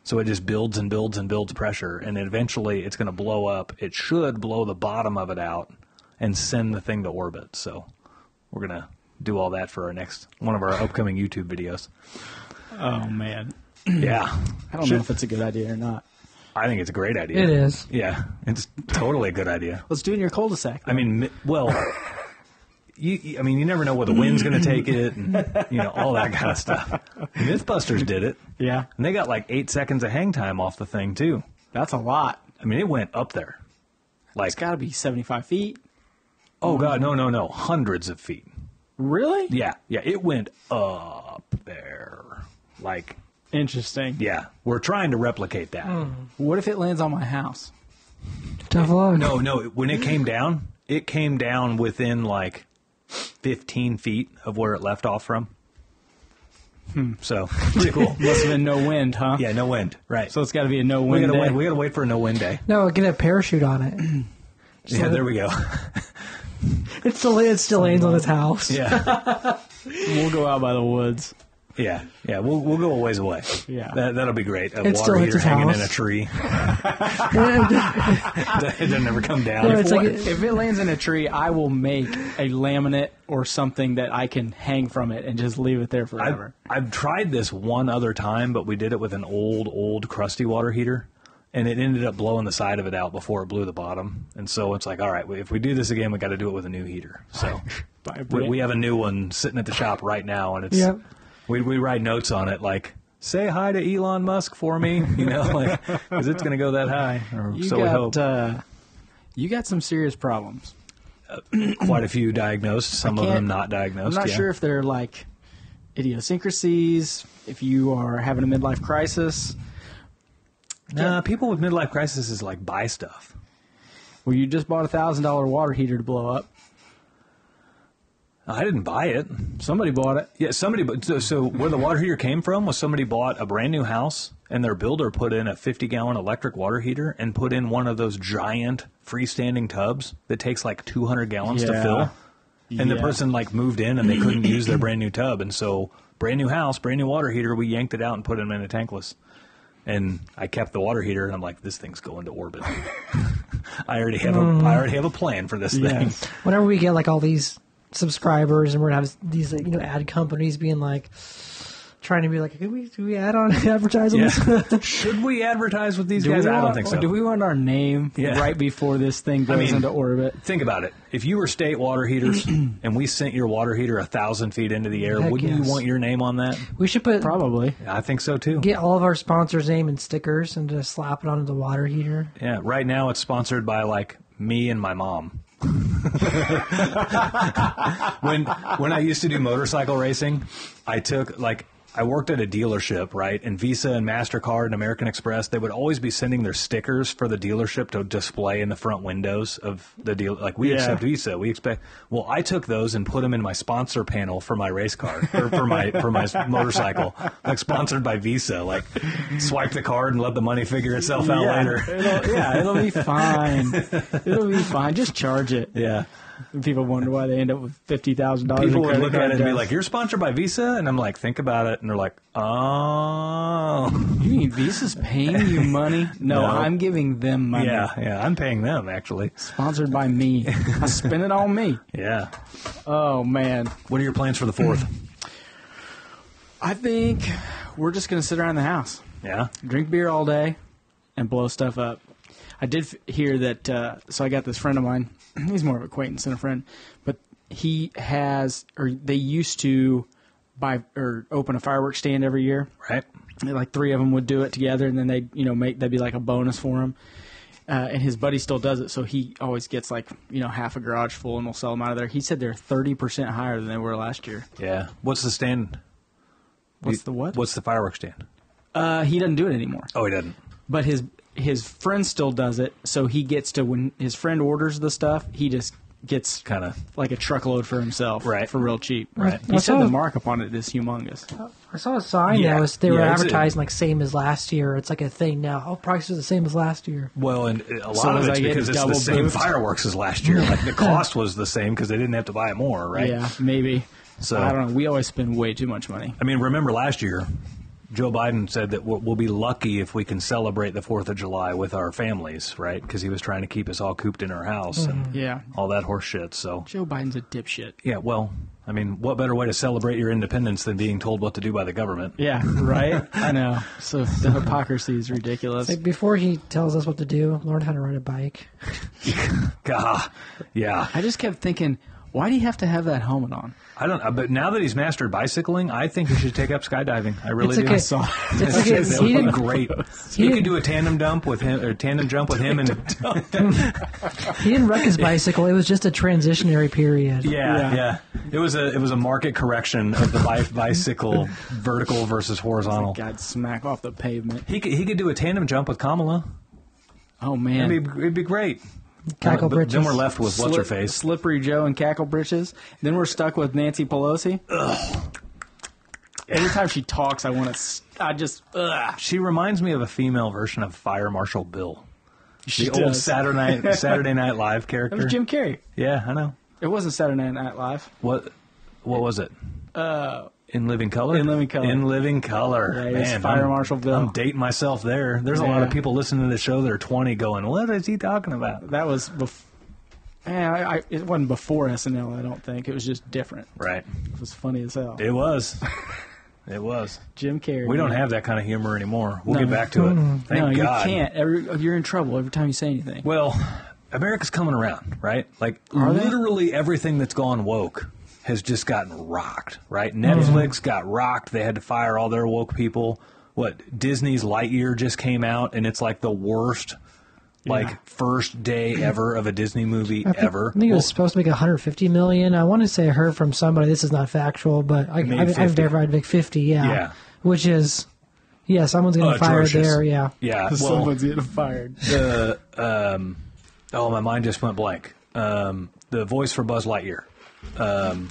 so it just builds and builds and builds pressure, and eventually it's gonna blow up. It should blow the bottom of it out and send the thing to orbit. So we're gonna do all that for one of our upcoming YouTube videos. Oh man, Yeah, I don't know if it's a good idea or not. I think it's a great idea. It is. Yeah, it's totally a good idea. Let's do it in your cul-de-sac. I mean, well, you never know where the wind's going to take it, and all that kind of stuff. Mythbusters did it, Yeah, and they got like 8 seconds of hang time off the thing too. that's a lot. I mean, it went up there, like It's got to be 75 feet. oh god, no, hundreds of feet. Really? Yeah, it went up there, like Interesting. yeah. We're trying to replicate that. What if it lands on my house? Tough luck. No, when it came down within like 15 feet of where it left off from. So pretty cool. Must have been no wind, huh? Yeah, no wind. Right. So it's got to be a no we wind gotta day. wait. We gotta wait for a no wind day. No, get a parachute on it. Yeah, there we go. It still lands on his house. Yeah, We'll go out by the woods. yeah. We'll go a ways away. Yeah. that'll be great. A It still water hits heater his hanging house. in a tree. It doesn't ever come down. Yeah, it's like If it lands in a tree, I will make a laminate or something that I can hang from it and just leave it there forever. I've tried this one other time, but we did it with an old crusty water heater, and it ended up blowing the side of it out before it blew the bottom. And so it's like, all right, if we do this again, we got to do it with a new heater. So Buy a we brick. have a new one sitting at the shop right now, and it's Yep. we write notes on it like, say hi to Elon Musk for me, like, because it's going to go that high, or You so we hope. got you got some serious problems. Quite a few diagnosed, some of them not diagnosed. I'm not yeah. sure if they're like idiosyncrasies, if you are having a midlife crisis. Nah, people with midlife crises like buy stuff. Well, you just bought a $1,000 water heater to blow up. I didn't buy it. Somebody bought it. Yeah, somebody. So where the water heater came from was somebody bought a brand new house, and their builder put in a 50-gallon electric water heater and put in one of those giant freestanding tubs that takes like 200 gallons to Yeah. fill. And the Yeah. person like moved in and they couldn't use their brand new tub, and so brand new house, brand new water heater. We yanked it out and put him in a tankless. And I kept the water heater, and I'm like, this thing's going to orbit. I already have a plan for this thing. Yes. Whenever we get like all these subscribers and we're gonna have these ad companies being like, trying to be like, can we add on advertise on this? Should we advertise with these guys? I don't think so. Do we want our name right before this thing goes into orbit? Think about it. If you were State Water Heaters and we sent your water heater 1,000 feet into the air, wouldn't you want your name on that? We should put probably. I think so too. Get all of our sponsors' name and stickers and just slap it onto the water heater. Yeah. Right now, it's sponsored by like me and my mom. when I used to do motorcycle racing, I worked at a dealership, right? And Visa and MasterCard and American Express, they would always be sending their stickers for the dealership to display in the front windows of the deal. Like, we accept Visa. Well, I took those and put them in my sponsor panel for my race car, or for my motorcycle, like sponsored by Visa. Like, swipe the card and let the money figure itself out later. It'll be fine. It'll be fine. Just charge it. Yeah. And people wonder why they end up with $50,000. People would look at it and be like, "You're sponsored by Visa," and I'm like, "Think about it," and they're like, "Oh, you mean Visa's paying you money?" No, I'm giving them money. Yeah, I'm paying them actually. Sponsored by me. I spend it on me. Yeah. Oh man, what are your plans for the 4th? I think we're just gonna sit around the house. Yeah. Drink beer all day and blow stuff up. I did hear that. So I got this friend of mine. He's more of an acquaintance than a friend, but he has, or they used to buy or open a fireworks stand every year. Right. And like 3 of them would do it together, and then that'd be like a bonus for him. And his buddy still does it, so he always gets like half a garage full, and we'll sell them out of there. He said they're 30% higher than they were last year. Yeah. What's the stand? What's the what? What's the fireworks stand? He doesn't do it anymore. Oh, he doesn't. But his friend still does it, so he gets to, when his friend orders the stuff, he just gets kind of like a truckload for himself, right, for real cheap. Right. He said the markup on it is humongous. I saw a sign that they were advertising like same as last year. It's like a thing now. Oh, prices are the same as last year. Well, and a lot of it's because it's the same fireworks as last year. Like the cost was the same because they didn't have to buy more, right? Yeah, maybe. So I don't know. We always spend way too much money. I mean, remember last year, Joe Biden said that we'll be lucky if we can celebrate the 4th of July with our families, right? Because he was trying to keep us all cooped in our house and all that horse shit. So Joe Biden's a dipshit. Yeah, well, I mean, what better way to celebrate your independence than being told what to do by the government? Yeah, right? I know. So the hypocrisy is ridiculous. Like before he tells us what to do, learn how to ride a bike. God, yeah. I just kept thinking, why do you have to have that helmet on? I don't know, but now that he's mastered bicycling, I think he should take up skydiving. I really do. He did great. He could do a tandem jump with him, and he didn't wreck his bicycle. It was just a transitionary period. Yeah. It was a market correction of the bicycle vertical versus horizontal. God, smack off the pavement. He could do a tandem jump with Kamala. Oh man, it'd be great. Cackle britches. Then we're left with what's her face, Slippery Joe and cackle britches. Then we're stuck with Nancy Pelosi. Ugh. Every time she talks, I want to. She reminds me of a female version of Fire Marshal Bill. She the old Saturday Night Live character. That was Jim Carrey. Yeah, I know. It wasn't Saturday Night Live. What was it? In Living Color? In Living Color. In Living Color. Yeah, man, Fire Marshal Bill. I'm dating myself there. There's a lot of people listening to the show that are 20 going, what is he talking about? That was it wasn't before SNL, I don't think. It was just different. Right. It was funny as hell. It was. It was. Jim Carrey. We don't have that kind of humor anymore. We'll get back to it. Thank God. You can't. You're in trouble every time you say anything. Well, America's coming around, right? Like, literally everything that's gone woke has just gotten rocked, right? Netflix got rocked. They had to fire all their woke people. Disney's Lightyear just came out, and it's like the worst, first day ever of a Disney movie ever. I think it was supposed to make $150 million. I want to say I heard from somebody. This is not factual, but I've verified like 50. Yeah. Which is, someone's getting fired there. Yeah. Yeah. Well, someone's getting fired. My mind just went blank. The voice for Buzz Lightyear.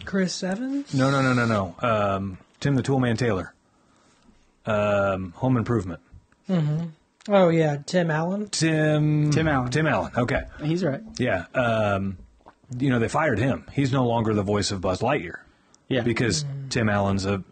Chris Evans? No. Tim the Toolman Taylor. Home Improvement. Mm-hmm. Oh, yeah. Tim Allen? Tim Allen. Okay. He's right. Yeah. They fired him. He's no longer the voice of Buzz Lightyear. Yeah. Because Tim Allen's a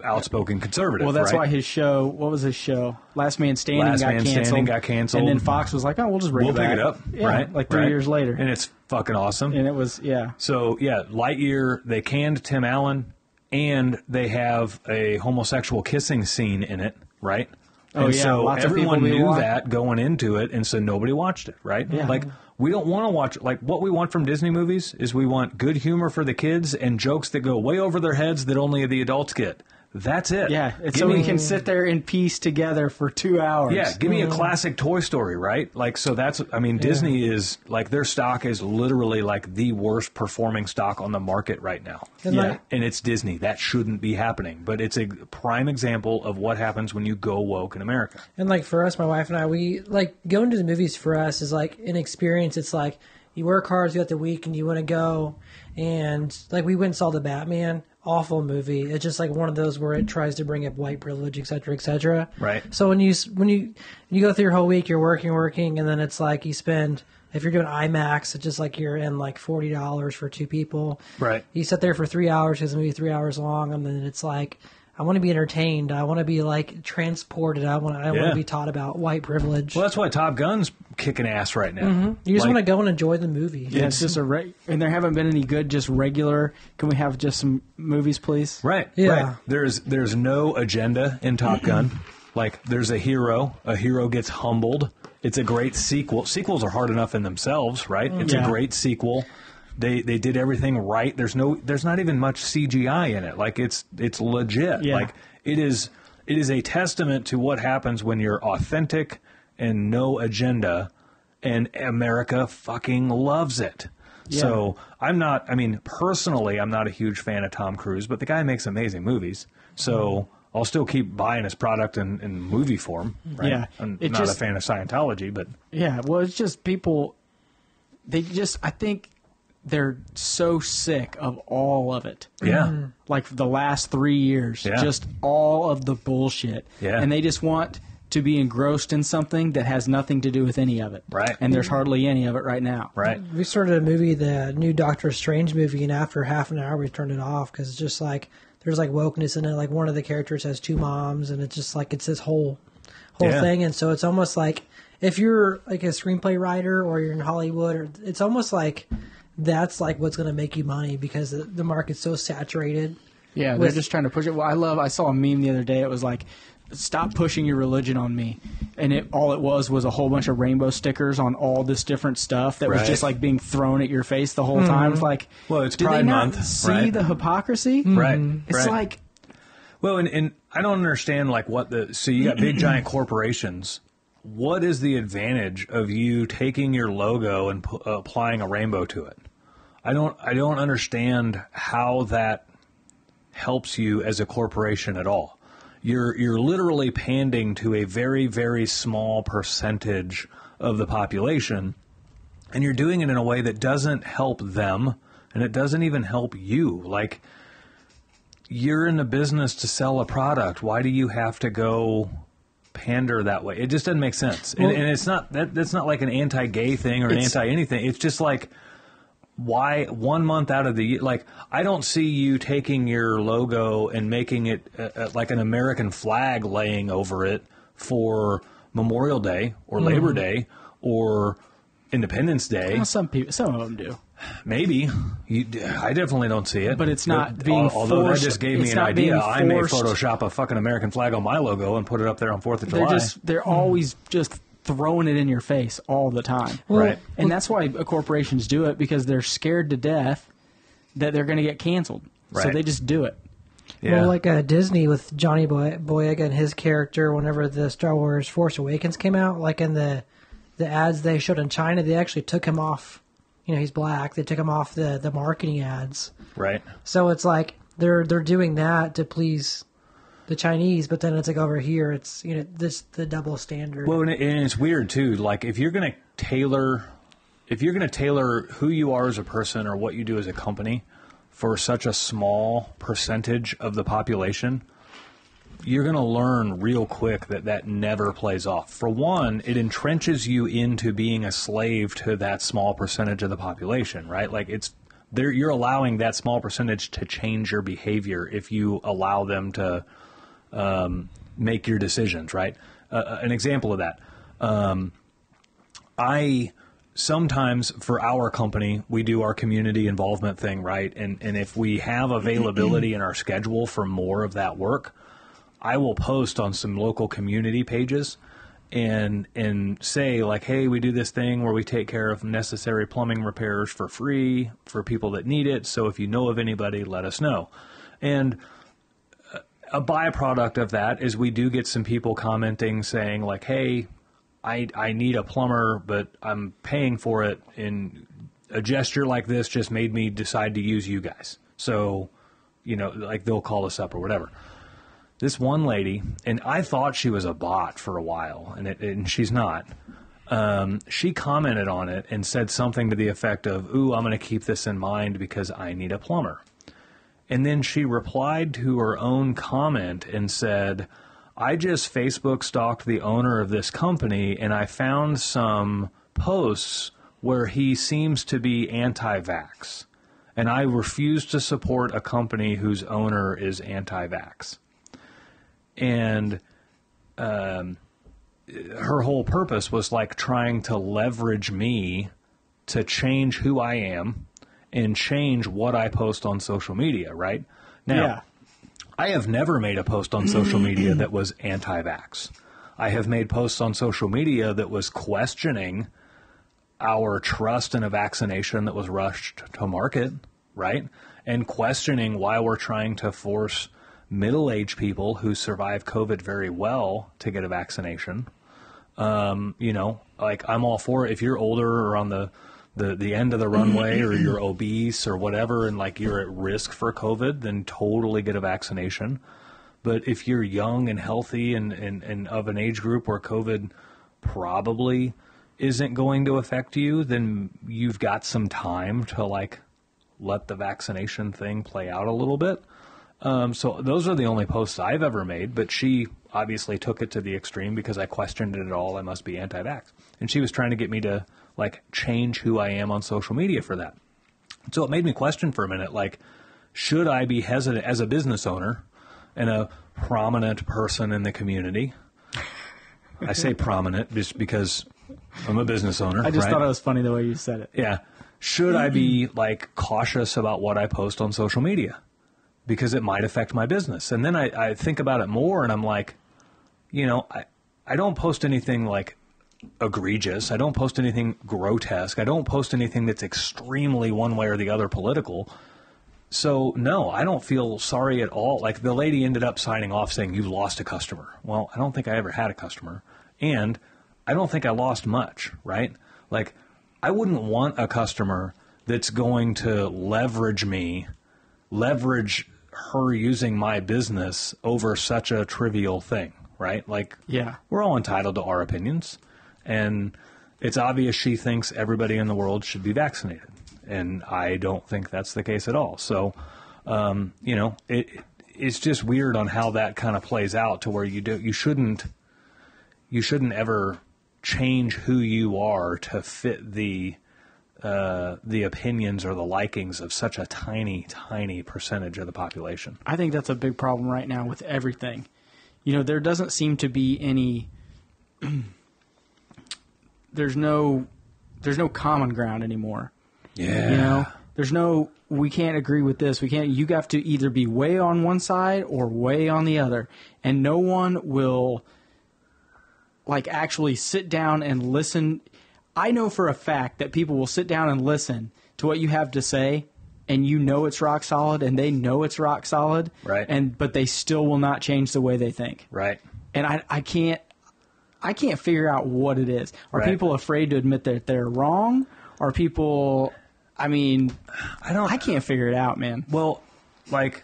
outspoken conservative. Well, that's right? why his show, what was his show? Last Man Standing got canceled. And then Fox was like, we'll just bring it back. We'll pick it up. Yeah, right. Like 3 years later. And it's fucking awesome. And it was, So, Lightyear, they canned Tim Allen. and they have a homosexual kissing scene in it, right? Oh, and yeah, so lots of everyone people knew that going into it, and so nobody watched it, right? Yeah. Like, we don't want to watch, like, what we want from Disney movies is we want good humor for the kids and jokes that go way over their heads that only the adults get. That's it. Yeah, it's so we can sit there in peace together for 2 hours. Yeah, give me a classic Toy Story, right? Like, so that's, I mean, Disney is, like, their stock is literally, like, the worst performing stock on the market right now. And And it's Disney. That shouldn't be happening. But it's a prime example of what happens when you go woke in America. And like for us, my wife and I, we like going to the movies for us is like an experience. It's like you work hard throughout the week and you want to go. And like we went and saw the Batman. Awful movie. It's just like one of those where it tries to bring up white privilege, et cetera, et cetera. Right. So when you go through your whole week, you're working, and then it's like you spend, if you're doing IMAX, it's just like you're in like $40 for 2 people. Right. You sit there for 3 hours because the movie 3 hours long, and then it's like, I want to be entertained. I want to be like transported. I want to be taught about white privilege. Well, that's why Top Gun's kicking ass right now. You just want to go and enjoy the movie. Yeah, it's just and there haven't been any good, just regular. Can we have just some movies, please? Right. Yeah. Right. There's no agenda in Top Gun. Like, there's a hero. A hero gets humbled. It's a great sequel. Sequels are hard enough in themselves, right? It's a great sequel. They did everything right. There's not even much CGI in it. Like, it's legit. Yeah. Like, it is a testament to what happens when you're authentic and no agenda, and America fucking loves it. Yeah. So personally, I'm not a huge fan of Tom Cruise, but the guy makes amazing movies. So I'll still keep buying his product in movie form. Right? Yeah. I'm not a fan of Scientology, but Yeah, well, it's just people, I think they're so sick of all of it. yeah. Like the last 3 years, Yeah. just all of the bullshit. Yeah. And they just want to be engrossed in something that has nothing to do with any of it. Right. And there's hardly any of it right now. Right. We started a movie, the new Doctor Strange movie, and after half an hour we turned it off because it's just like there's like wokeness in it. Like one of the characters has 2 moms, and it's just like it's this whole thing. And so it's almost like if you're like a screenplay writer or you're in Hollywood, or it's almost like that's like what's going to make you money because the market's so saturated. Yeah, they're just trying to push it. Well, I saw a meme the other day. It was like, stop pushing your religion on me. And all it was a whole bunch of rainbow stickers on all this different stuff that was just like being thrown at your face the whole time. It's like, Well, it's did Pride they not Month, see right? the hypocrisy? Right. It's right. like, Well, and I don't understand, like, so you got big giant corporations. What is the advantage of you taking your logo and applying a rainbow to it? I don't understand how that helps you as a corporation at all. You're literally pandering to a very, very small percentage of the population, and you're doing it in a way that doesn't help them, and it doesn't even help you. Like, you're in the business to sell a product. Why do you have to go pander that way? It just doesn't make sense. Well, and it's not that's not like an anti-gay thing or an anti-anything. It's just like, why 1 month out of the year? Like, I don't see you taking your logo and making it like an American flag laying over it for Memorial Day or Labor Day or Independence Day. well, some of them do. Maybe. I definitely don't see it. But it's not being Although forced. that just gave me It's an not idea. being I may forced. Photoshop a fucking American flag on my logo and put it up there on 4th of July. They're always just throwing it in your face all the time. Right. And that's why corporations do it, because they're scared to death that they're going to get canceled. So Right. they just do it. Yeah. Well, like Disney with Johnny Boyega and his character, whenever the Star Wars Force Awakens came out, like in the ads they showed in China, they actually took him off. You know, he's black. They took him off the marketing ads. Right. So it's like they're doing that to please the Chinese, but then it's like over here, it's the double standard. Well, and it's weird too. Like, if you're going to tailor who you are as a person or what you do as a company for such a small percentage of the population, you're going to learn real quick that never plays off. For one, it entrenches you into being a slave to that small percentage of the population, right? Like, you're allowing that small percentage to change your behavior if you allow them to make your decisions, right? An example of that. sometimes for our company, we do our community involvement thing, right? And if we have availability in our schedule for more of that work, I will post on some local community pages and say like, hey, we do this thing where we take care of necessary plumbing repairs for free for people that need it. So if you know of anybody, let us know. And a byproduct of that is we do get some people commenting saying like, hey, I need a plumber, but I'm paying for it, and a gesture like this just made me decide to use you guys. So, like they'll call us up or whatever. This one lady, and I thought she was a bot for a while, and she's not. She commented on it and said something to the effect of, ooh, I'm going to keep this in mind because I need a plumber. And then she replied to her own comment and said, I just Facebook stalked the owner of this company, and I found some posts where he seems to be anti-vax. And I refuse to support a company whose owner is anti-vax. And her whole purpose was like trying to leverage me to change who I am and change what I post on social media, right? Now, yeah. I have never made a post on social media that was anti-vax. I have made posts on social media that was questioning our trust in a vaccination that was rushed to market, right? And questioning why we're trying to force middle-aged people who survive COVID very well to get a vaccination. Like I'm all for it. If you're older or on the end of the runway or you're obese or whatever and like you're at risk for COVID, then totally get a vaccination. But if you're young and healthy and of an age group where COVID probably isn't going to affect you, then you've got some time to like let the vaccination thing play out a little bit. So those are the only posts I've ever made, but she obviously took it to the extreme because I questioned it at all. I must be anti-vax. And she was trying to get me to like change who I am on social media for that. So it made me question for a minute, like, should I be hesitant as a business owner and a prominent person in the community? I say prominent just because I'm a business owner. I just thought it was funny the way you said it. Yeah. Should I be like cautious about what I post on social media? Because it might affect my business. And then I think about it more and I'm like, I don't post anything like egregious. I don't post anything grotesque. I don't post anything that's extremely one way or the other political. So no, I don't feel sorry at all. Like the lady ended up signing off saying you lost a customer. Well, I don't think I ever had a customer. And I don't think I lost much, right? Like I wouldn't want a customer that's going to leverage her using my business over such a trivial thing, right? Like, yeah, we're all entitled to our opinions. And it's obvious she thinks everybody in the world should be vaccinated. And I don't think that's the case at all. So, it's just weird on how that kind of plays out to where you shouldn't ever change who you are to fit the opinions or the likings of such a tiny, tiny percentage of the population. I think that's a big problem right now with everything. There doesn't seem to be any there's no common ground anymore. Yeah. There's no, we can't agree with this. You have to either be way on one side or way on the other. And no one will like actually sit down and listen. I know for a fact that people will sit down and listen to what you have to say, and it's rock solid, and they know it's rock solid, right? But they still will not change the way they think, right? And I can't figure out what it is. Are people afraid to admit that they're wrong? Are people? I can't figure it out, man. Well, like,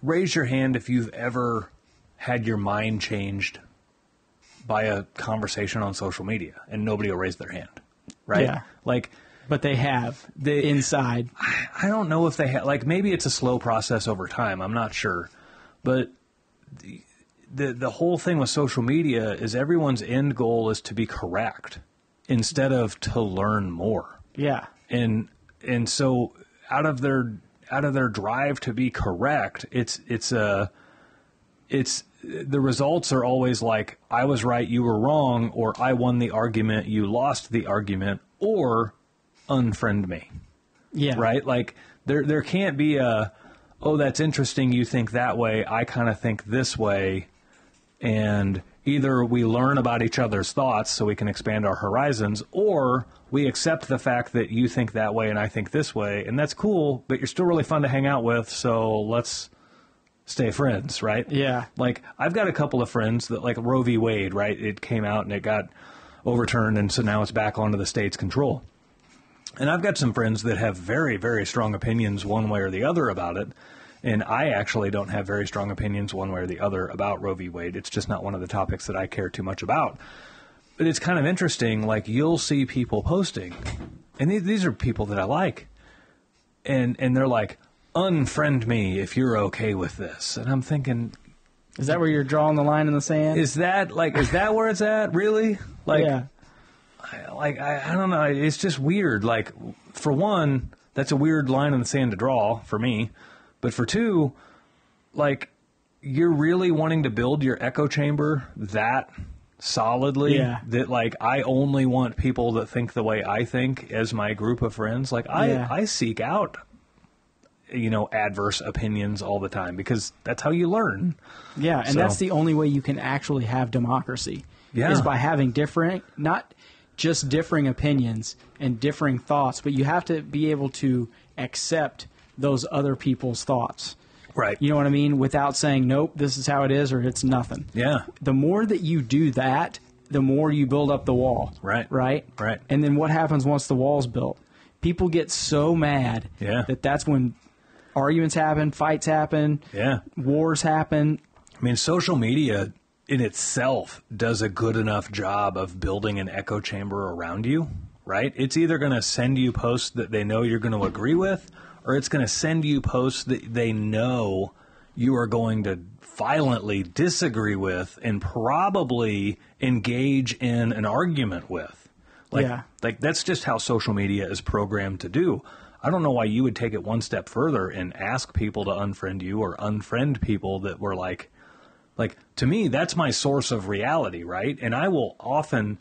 raise your hand if you've ever had your mind changed by a conversation on social media, and nobody will raise their hand, right? Yeah. Like, but they have inside. I don't know if they have. Like, maybe it's a slow process over time. I'm not sure, but the whole thing with social media is everyone's end goal is to be correct instead of to learn more. Yeah. And so out of their drive to be correct, it's the results are always like, I was right, you were wrong, or I won the argument, you lost the argument, or unfriend me. Yeah. Right? Like, there can't be a, oh, that's interesting, you think that way, I kind of think this way, and either we learn about each other's thoughts so we can expand our horizons, or we accept the fact that you think that way and I think this way, and that's cool, but you're still really fun to hang out with, so let's stay friends, right? Yeah. Like, I've got a couple of friends that, like Roe v. Wade, right? It came out and it got overturned, and so now it's back onto the state's control. And I've got some friends that have very, very strong opinions one way or the other about it. And I actually don't have very strong opinions one way or the other about Roe v. Wade. It's just not one of the topics that I care too much about. But it's kind of interesting, like, you'll see people posting, and these are people that I like, and they're like, unfriend me if you're okay with this. And I'm thinking, is that where you're drawing the line in the sand? is that where it's at, really? Like, yeah. I don't know. It's just weird. Like, for one, that's a weird line in the sand to draw for me. But for two, like, you're really wanting to build your echo chamber that solidly that, like, I only want people that think the way I think as my group of friends. Like, I seek out, adverse opinions all the time because that's how you learn. Yeah, and that's the only way you can actually have democracy. Yeah. Is by having not just differing opinions and differing thoughts, but you have to be able to accept those other people's thoughts. Right. You know what I mean? Without saying, nope, this is how it is, or it's nothing. Yeah. The more that you do that, the more you build up the wall. Right. Right? Right. And then what happens once the wall's built? People get so mad that's when arguments happen, fights happen, wars happen. I mean, social media in itself does a good enough job of building an echo chamber around you, right? It's either going to send you posts that they know you're going to agree with, or it's going to send you posts that they know you are going to violently disagree with and probably engage in an argument with. Like that's just how social media is programmed to do. I don't know why you would take it one step further and ask people to unfriend you or unfriend people that were like, to me, that's my source of reality, right? And I will often,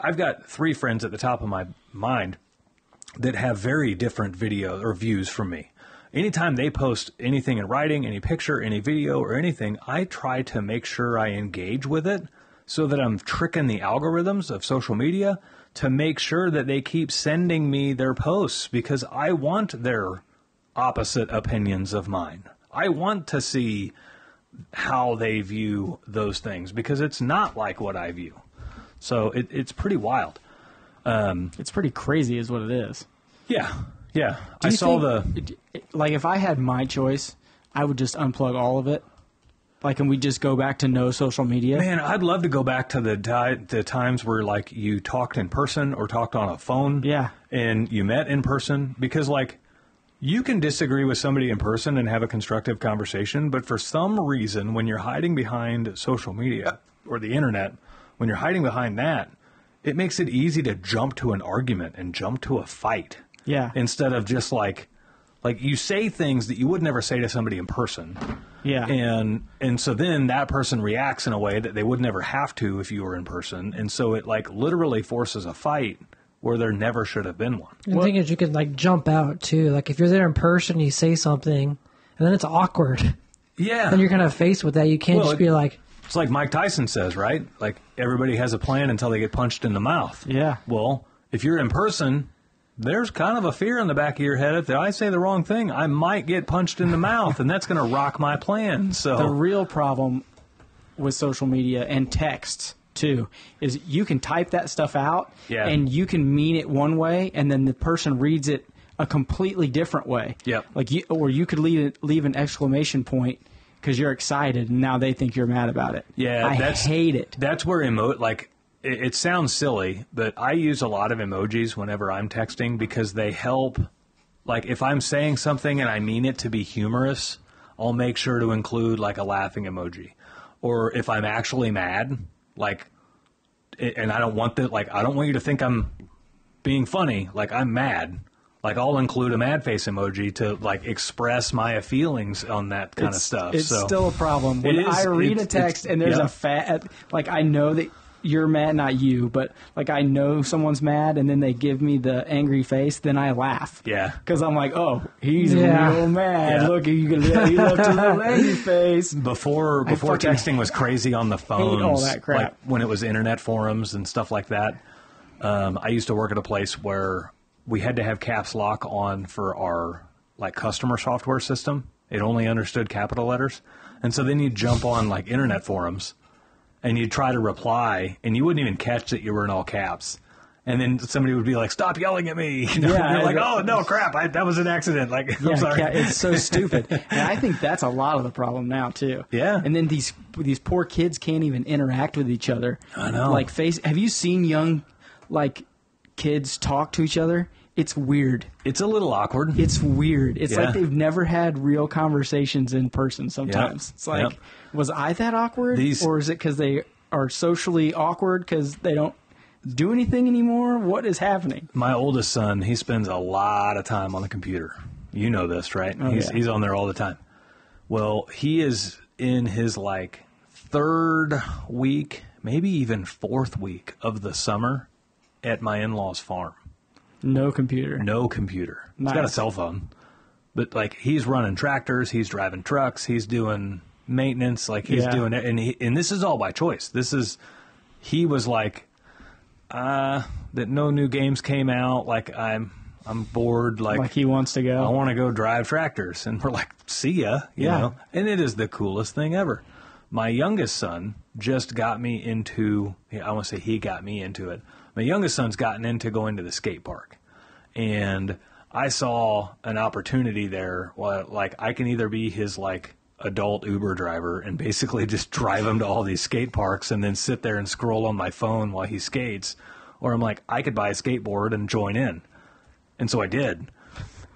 I've got 3 friends at the top of my mind that have very different video or views from me. Anytime they post anything in writing, any picture, any video, or anything, I try to make sure I engage with it so that I'm tricking the algorithms of social media to make sure that they keep sending me their posts because I want their opposite opinions of mine. I want to see how they view those things because it's not like what I view. So it's pretty wild. It's pretty crazy is what it is. Yeah. Like, if I had my choice, I would just unplug all of it. Like, and we just go back to no social media? Man, I'd love to go back to the times where, like, you talked in person or talked on a phone. Yeah. And you met in person. Because, like, you can disagree with somebody in person and have a constructive conversation, but for some reason, when you're hiding behind social media or the internet, when you're hiding behind that, it makes it easy to jump to an argument and jump to a fight. Yeah. Instead of just like you say things that you would never say to somebody in person. Yeah. And so then that person reacts in a way that they would never have to if you were in person. And so it, like, literally forces a fight where there never should have been one. And the thing is, you could, like, jump out too. Like, if you're there in person, you say something, and then it's awkward. Yeah. Then you're kind of faced with that. You can't just be like... It's like Mike Tyson says, right? Like, everybody has a plan until they get punched in the mouth. Yeah. Well, if you're in person, there's kind of a fear in the back of your head. If I say the wrong thing, I might get punched in the mouth, and that's going to rock my plan. So the real problem with social media and text, too, is you can type that stuff out, and you can mean it one way, and then the person reads it a completely different way. Yep. Like you could leave an exclamation point because you're excited, and now they think you're mad about it. Yeah, I hate it. That's where it sounds silly, but I use a lot of emojis whenever I'm texting because they help. Like, if I'm saying something and I mean it to be humorous, I'll make sure to include, like, a laughing emoji. Or if I'm actually mad, like, and I don't want you to think I'm being funny, like, I'm mad, Like, I'll include a mad face emoji to, like, express my feelings on that kind of stuff. It's so still a problem. When I read a text and there's a like, I know that you're mad, not you, but, like, I know someone's mad, and then they give me the angry face, then I laugh. Yeah. Because I'm like, oh, he's real mad. Yeah. Look, he left a little angry face. Before texting was crazy on the phones, hate all that crap. like when it was internet forums and stuff like that, I used to work at a place where we had to have caps lock on for our, like, customer software system. It only understood capital letters. And so then you'd jump on, like, internet forums, and you'd try to reply, and you wouldn't even catch that you were in all caps. And then somebody would be like, "Stop yelling at me." You know? Yeah, you're like, "Oh, no, crap, that was an accident." Like, I'm sorry. It's so stupid. And I think that's a lot of the problem now, too. Yeah. And then these poor kids can't even interact with each other. I know. Like, have you seen young, like, kids talk to each other? It's weird. It's a little awkward. It's weird. It's Yeah. like they've never had real conversations in person sometimes. Yep. It's like, Yep. was I that awkward? Or is it because they are socially awkward because they don't do anything anymore? What is happening? My oldest son, he spends a lot of time on the computer. You know this, right? Oh, He's on there all the time. Well, he is in his, like, 3rd week, maybe even 4th week of the summer at my in-laws' farm. No computer. No computer. Nice. He's got a cell phone. But, like, he's running tractors, he's driving trucks, he's doing maintenance, like, he's doing it. And this is all by choice. He was like, that no new games came out, like, I'm bored, like he wants to go. I want to go drive tractors. And we're like, see ya, you know? And it is the coolest thing ever. My youngest son just got me into, I want to say he got me into it. My youngest son's gotten into going to the skate park. And I saw an opportunity there. Like, I can either be his, like, adult Uber driver and basically just drive him to all these skate parks and then sit there and scroll on my phone while he skates. Or I'm like, I could buy a skateboard and join in. And so I did.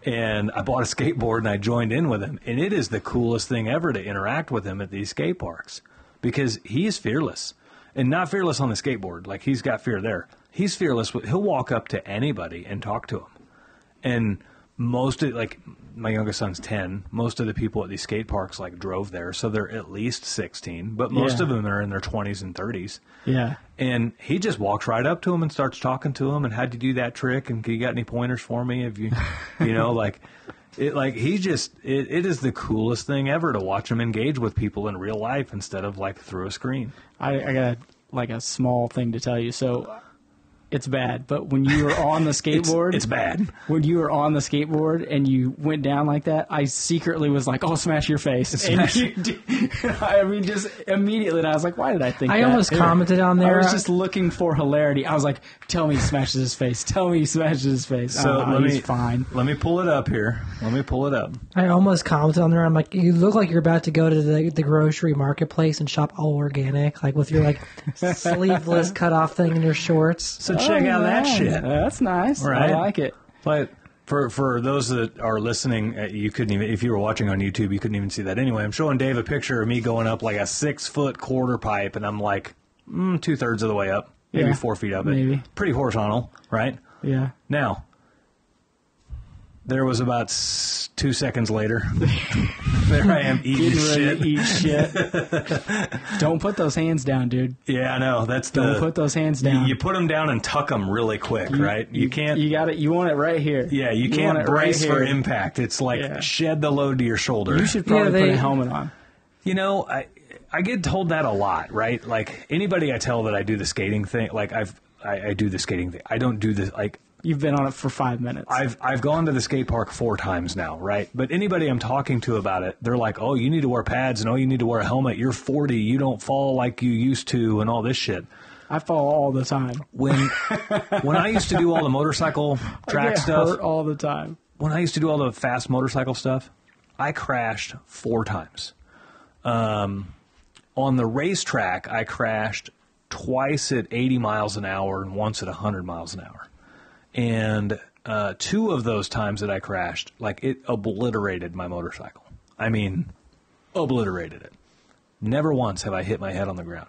And I bought a skateboard and I joined in with him. And it is the coolest thing ever to interact with him at these skate parks because he is fearless. And not fearless on the skateboard. Like, he's got fear there. He's fearless. He'll walk up to anybody and talk to him. And most of, like, my youngest son's 10. Most of the people at these skate parks, like, drove there. So they're at least 16. But most of them are in their 20s and 30s. Yeah. And he just walks right up to him and starts talking to him. And how'd you do that trick? And you got any pointers for me? Have you, you know, like, it is the coolest thing ever to watch him engage with people in real life instead of, like, through a screen. I got, like, a small thing to tell you. So it's bad, but when you were on the skateboard, it's bad. When you were on the skateboard and you went down like that, I secretly was like, "Oh, smash your face!" And you I mean, just immediately, and I was like, "Why did I think?" I that? almost commented on there. I was just looking for hilarity. I was like, "Tell me he smashes his face. Tell me he smashes his face." So he's fine. Let me pull it up here. Let me pull it up. I almost commented on there. I'm like, you look like you're about to go to the grocery marketplace and shop all organic, like with your, like, sleeveless cutoff thing in your shorts. So check out that shit. That's nice. Right? I like it. But for those that are listening, you couldn't even, if you were watching on YouTube, you couldn't even see that anyway. I'm showing Dave a picture of me going up like a 6-foot quarter pipe, and I'm like 2/3 of the way up, maybe 4 feet up. Maybe. Pretty horizontal, right? Yeah. Now, there was about 2 seconds later. There I am eating shit. To eat shit. Don't put those hands down, dude. Yeah, I know. Don't put those hands down. You put them down and tuck them really quick, right? You can't. You got it. You want it right here. Yeah, you can't brace for impact. It's like shed the load to your shoulder. You should probably put a helmet on. You know, I get told that a lot, right? Like, anybody I tell that I do the skating thing, like I do the skating thing. I don't do this, like. You've been on it for 5 minutes. I've gone to the skate park 4 times now, right? But anybody I'm talking to about it, they're like, "Oh, you need to wear pads, and oh, you need to wear a helmet. You're 40, you don't fall like you used to, and all this shit." I fall all the time. When I used to do all the motorcycle track stuff, hurt all the time. When I used to do all the fast motorcycle stuff, I crashed 4 times. On the racetrack, I crashed twice at 80 miles an hour and once at 100 miles an hour. And 2 of those times that I crashed, like, it obliterated my motorcycle. I mean, obliterated it. Never once have I hit my head on the ground.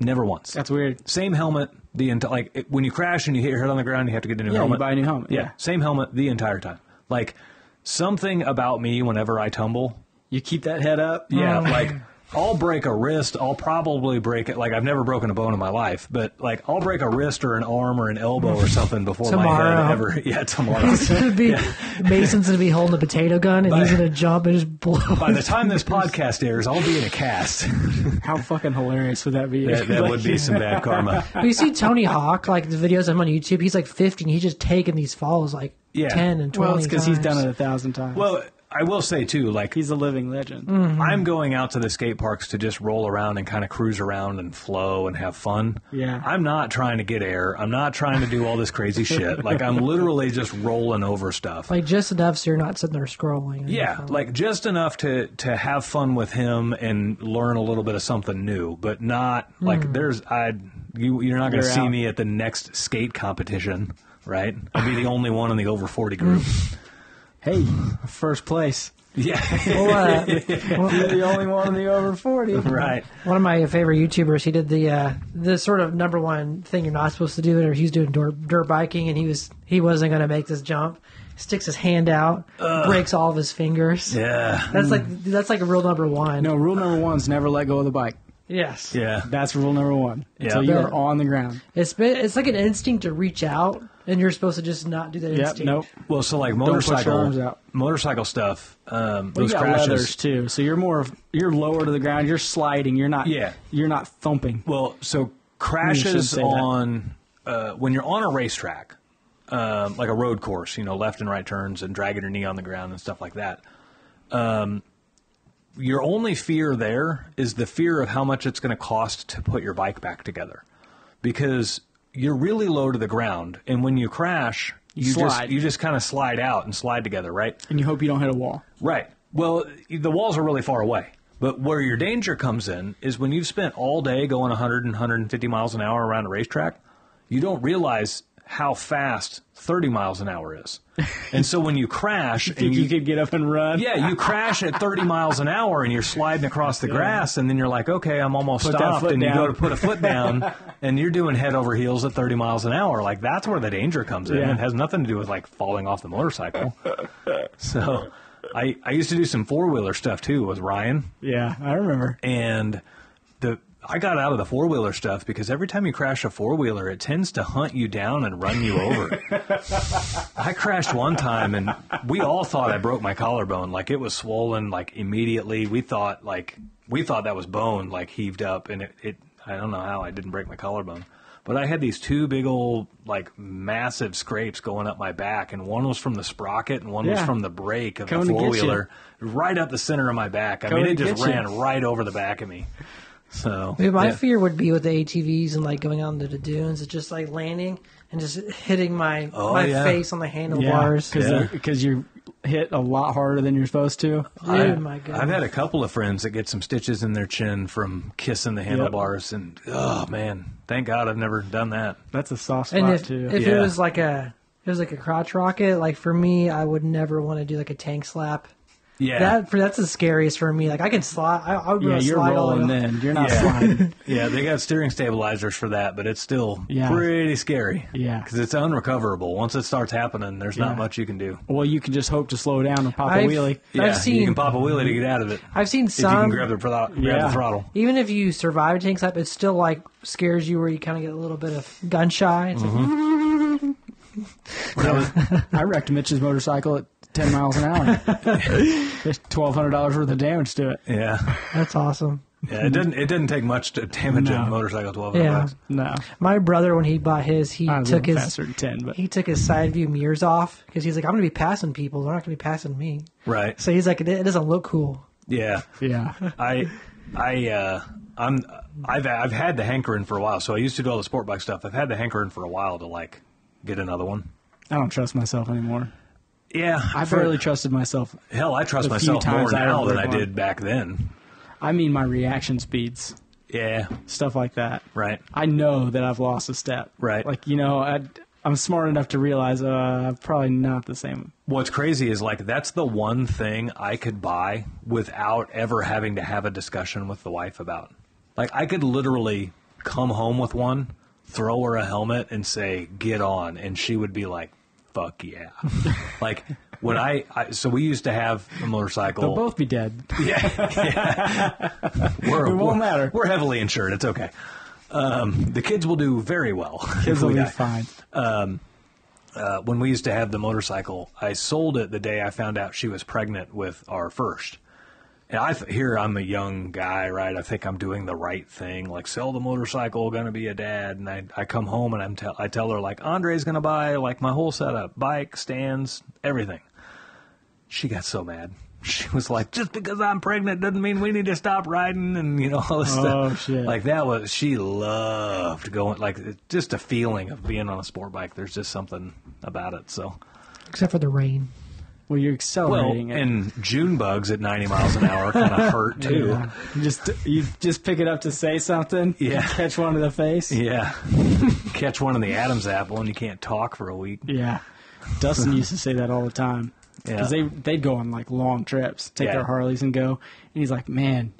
Never once. That's weird. Same helmet, When you crash and you hit your head on the ground, you have to get a new helmet. You buy a new helmet. Yeah, same helmet the entire time. Like, something about me whenever I tumble. You keep that head up. Yeah, like, I'll break a wrist. I'll probably break it. Like, I've never broken a bone in my life, but like, I'll break a wrist or an arm or an elbow or something before my head ever. Yeah, tomorrow. Mason's gonna be holding a potato gun and he's gonna jump and just blow. By the time this podcast airs, I'll be in a cast. How fucking hilarious would that be? That would be some bad karma. But you see Tony Hawk, like the videos of him on YouTube, he's like 50 and he's just taking these falls like 10 and 20 Well, it's because he's times. done it 1,000 times. Well, I will say, too, like, he's a living legend. I'm going out to the skate parks to just roll around and kind of cruise around and flow and have fun. Yeah. I'm not trying to get air. I'm not trying to do all this crazy shit. Like, I'm literally just rolling over stuff. Like just enough so you're not sitting there scrolling. Yeah, like just enough to have fun with him and learn a little bit of something new, but not like you're not going to see me at the next skate competition, right? I'll be the only one in the over 40 group. Hey, first place. Yeah. Well, You're the only one in the over 40. Right. one of my favorite YouTubers, he did the sort of number one thing you're not supposed to do. Or he's doing dirt biking, and he wasn't going to make this jump. Sticks his hand out, breaks all of his fingers. Yeah. That's like a rule number one. No, rule number 1 is never let go of the bike. Yes. Yeah. That's rule number 1. Until Yeah. you're on the ground. It's like an instinct to reach out, and you're supposed to just not do that instinct. Nope. Well, so like push your arms out. motorcycle stuff, Well, those you got crashes. leathers too, so you're lower to the ground. You're sliding. You're not. Yeah. You're not thumping. Well, so You crashes should say that. on when you're on a racetrack, like a road course, left and right turns and dragging your knee on the ground and stuff like that. Your only fear there is the fear of how much it's going to cost to put your bike back together, because you're really low to the ground, and when you crash, you slide. just kind of slide out and slide together, right? And you hope you don't hit a wall. Right. Well, the walls are really far away. But where your danger comes in is when you've spent all day going 100 and 150 miles an hour around a racetrack, you don't realize how fast 30 miles an hour is. And so when you crash... You think you could get up and run? Yeah, you crash at 30 miles an hour and you're sliding across the grass, and then you're like, okay, I'm almost Put that stopped, foot and you down. go to put a foot down, and you're doing head over heels at 30 miles an hour. Like, that's where the danger comes in. Yeah. It has nothing to do with, like, falling off the motorcycle. So... I used to do some four-wheeler stuff, too, with Ryan. Yeah, I remember. And I got out of the four-wheeler stuff because every time you crash a four-wheeler, it tends to hunt you down and run you over. I crashed one time, and we all thought I broke my collarbone. Like, it was swollen, like, immediately. We thought that was bone, like, heaved up, and it I don't know how I didn't break my collarbone. But I had these two big old, like, massive scrapes going up my back, and one was from the sprocket, and one was from the brake of the four-wheeler, right up the center of my back. I mean, it just ran right over the back of me. So my fear would be with the ATVs and, like, going out into the dunes. It's just, like, landing and just hitting my face on the handlebars. Because you hit a lot harder than you're supposed to. Dude, my God. I've had a couple of friends that get some stitches in their chin from kissing the handlebars, and oh man, thank God I've never done that. That's a soft spot And too. if it was like a crotch rocket, like for me, I would never want to do like a tank slap. Yeah, That's the scariest for me. Like I can slide. I would you're slide all rolling the way. then. You're not sliding. yeah, they got steering stabilizers for that, but it's still pretty scary. Yeah. because it's unrecoverable. Once it starts happening, there's not much you can do. Well, you can just hope to slow down and pop a wheelie. I've You can pop a wheelie to get out of it. I've seen If you some. can grab the throttle. Even if you survive a tank slap, it still like scares you where you kind of get a little bit of gun shy. It's I wrecked Mitch's motorcycle at 10 miles an hour. There's $1,200 worth of damage to it. Yeah, that's awesome. yeah. It didn't take much to damage a motorcycle. $1,200. Yeah. No. My brother, when he bought his, he I was took a little his faster than 10, but he took his side view mirrors off because he's like, I'm going to be passing people. They're not going to be passing me. Right. So he's like, it doesn't look cool. Yeah. yeah. I've had the hankering for a while. So I used to do all the sport bike stuff. I've had the hankering for a while to like get another one. I don't trust myself anymore. Yeah, I barely trusted myself. Hell, I trust the few myself more times I now ever than I won. did back then. I mean, my reaction speeds, Yeah, stuff like that. right. I know that I've lost a step. Right. Like, I'm smart enough to realize I'm probably not the same. What's crazy is like that's the one thing I could buy without ever having to have a discussion with the wife about. Like I could literally come home with one, throw her a helmet and say, "Get on," and she would be like, "Fuck yeah!" Like when so we used to have a motorcycle. They'll both be dead. Yeah. It won't matter. We're heavily insured. It's okay. The kids will do very well. Kids will be fine. When we used to have the motorcycle, I sold it the day I found out she was pregnant with our first. And here I'm a young guy, right? I think I'm doing the right thing, like sell the motorcycle, gonna be a dad. And I come home and I tell her like Andre's gonna buy like my whole setup, bike, stands, everything. She got so mad. She was like, just because I'm pregnant doesn't mean we need to stop riding and all this stuff. Oh shit! Like she loved going, like just a feeling of being on a sport bike. There's just something about it. So, Except for the rain. Well, you're accelerating it. And June bugs at 90 miles an hour kind of hurt too. Yeah. You just pick it up to say something. Yeah. Catch one to the face. Yeah. Catch one in the Adam's apple and you can't talk for a week. Yeah. Dustin used to say that all the time. Because they'd go on like long trips, take their Harleys and go. And he's like, man,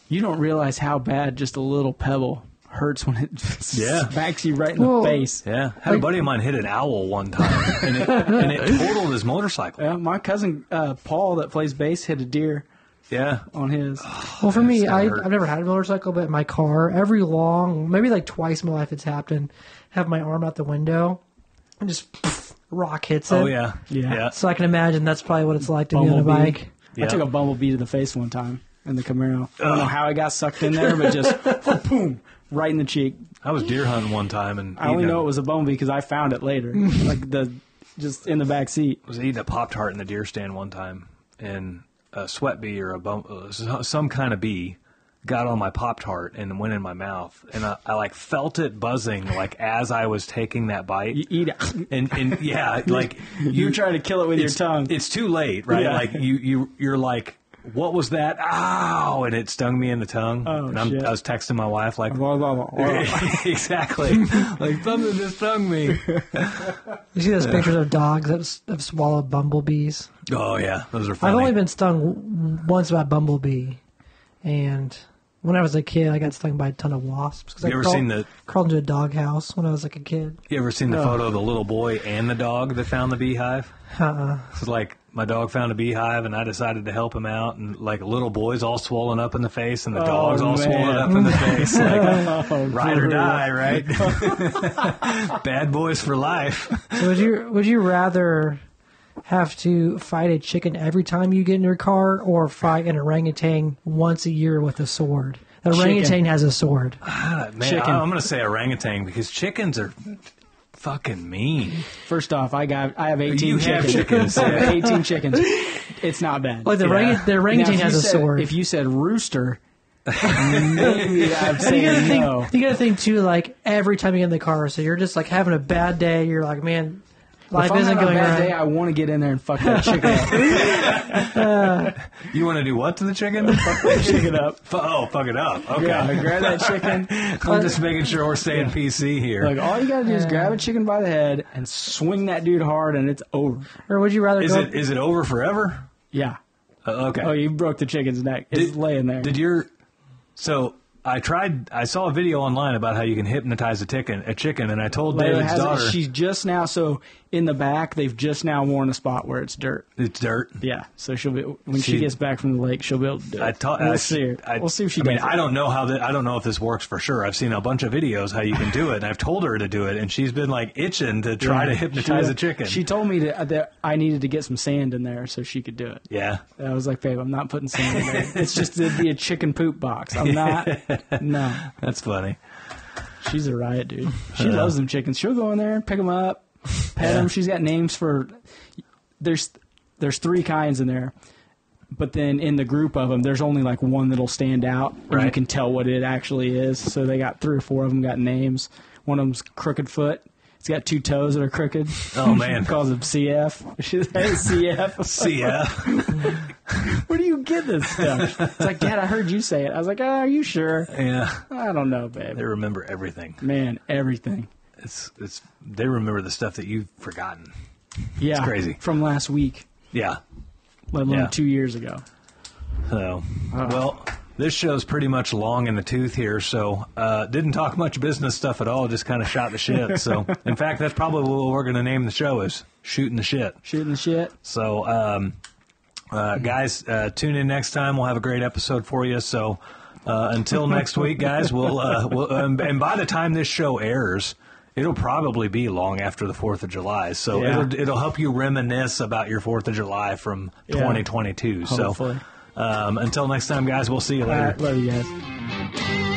you don't realize how bad just a little pebble hurts when it smacks you right in the face. Yeah. Had a buddy of mine hit an owl one time and it totaled his motorcycle. Yeah, my cousin Paul that plays bass hit a deer. Yeah. On his. Well, for me, I've never had a motorcycle, but in my car, maybe like twice in my life it's happened, have my arm out the window and just rock hits it. Oh, yeah. So I can imagine that's probably what it's like to be on a bike. I took a bumblebee to the face one time in the Camaro. I don't know how I got sucked in there, but just boom, right in the cheek. I was deer hunting one time and I only know it was a bumblebee because I found it later, just in the back seat. I was eating a Pop-Tart in the deer stand one time, and a sweat bee or some kind of bee got on my Pop-Tart and went in my mouth, and I like felt it buzzing like as I was taking that bite. You eat it, and yeah, like you're trying to kill it with your tongue. It's too late, right? Yeah. Like you're like, what was that? Ow! And it stung me in the tongue. Oh, and shit. I was texting my wife like, Blah, blah, blah. exactly, like something just stung me. You see those pictures of dogs that have swallowed bumblebees? Oh yeah, those are funny. I've only been stung once by a bumblebee, and when I was a kid, I got stung by a ton of wasps. You ever seen crawled into a doghouse when I was like a kid? You ever seen the photo of the little boy and the dog that found the beehive? It's like my dog found a beehive, and I decided to help him out, and like a little boy's all swollen up in the face, and the dog's all swollen up in the face. Like ride or die, right? Bad boys for life. So would you rather have to fight a chicken every time you get in your car, or fight an orangutan once a year with a sword? The orangutan has a sword. Man, Chicken. I'm going to say orangutan because chickens are fucking mean. First off, I have 18 You chickens. have chickens. I have 18 chickens. It's not bad. Like the orangutan has a sword. If you said rooster, maybe I'd say no. You got to think too. Like every time you get in the car, so you're just like having a bad day. You're like, man, life if I'm isn't having going a bad right. day, I want to get in there and fuck that chicken up. You want to do what to the chicken? Fuck that chicken up. Fuck it up. Okay. Yeah, grab that chicken. I'm just making sure we're staying PC here. Like all you gotta do is grab a chicken by the head and swing that dude hard, and it's over. Or would you rather Is it over forever? Yeah. Okay. Oh, you broke the chicken's neck. It's laying there. So I saw a video online about how you can hypnotize a chicken, and I told David's daughter. She's just now, so in the back, they've just now worn a spot where it's dirt. It's dirt. Yeah, so she'll be when she gets back from the lake, she'll be able to do it. We'll see her. We'll see if she does it. I don't know I don't know if this works for sure. I've seen a bunch of videos how you can do it, and I've told her to do it, and she's been like itching to try to hypnotize a chicken. She told me that I needed to get some sand in there so she could do it. Yeah. I was like, babe, I'm not putting sand in there. It's just it'd be a chicken poop box. I'm not. No. That's funny. She's a riot, dude. She loves them chickens. She'll go in there, pick them up, pet them. She's got names for. There's 3 kinds in there, but then in the group of them, there's only like one that'll stand out, and you can tell what it actually is. So they got 3 or 4 of them got names. One of them's Crooked Foot. It's got 2 toes that are crooked. Oh man, calls him CF. She's like, hey, CF. CF. Where do you get this stuff? It's like, Dad, I heard you say it. I was like, are you sure? Yeah. I don't know, babe. They remember everything. Man, everything. They remember the stuff that you've forgotten. Yeah. It's crazy. From last week. Yeah. Let alone 2 years ago. So, well, this show's pretty much long in the tooth here, so didn't talk much business stuff at all, just kind of shot the shit. So, in fact, that's probably what we're going to name the show is Shooting the Shit. Shooting the shit. So, guys, tune in next time. We'll have a great episode for you. So, until next week, guys, we'll and by the time this show airs, it'll probably be long after the 4th of July. So it'll help you reminisce about your 4th of July from 2022. Hopefully. So until next time, guys, we'll see you later. All right, love you guys.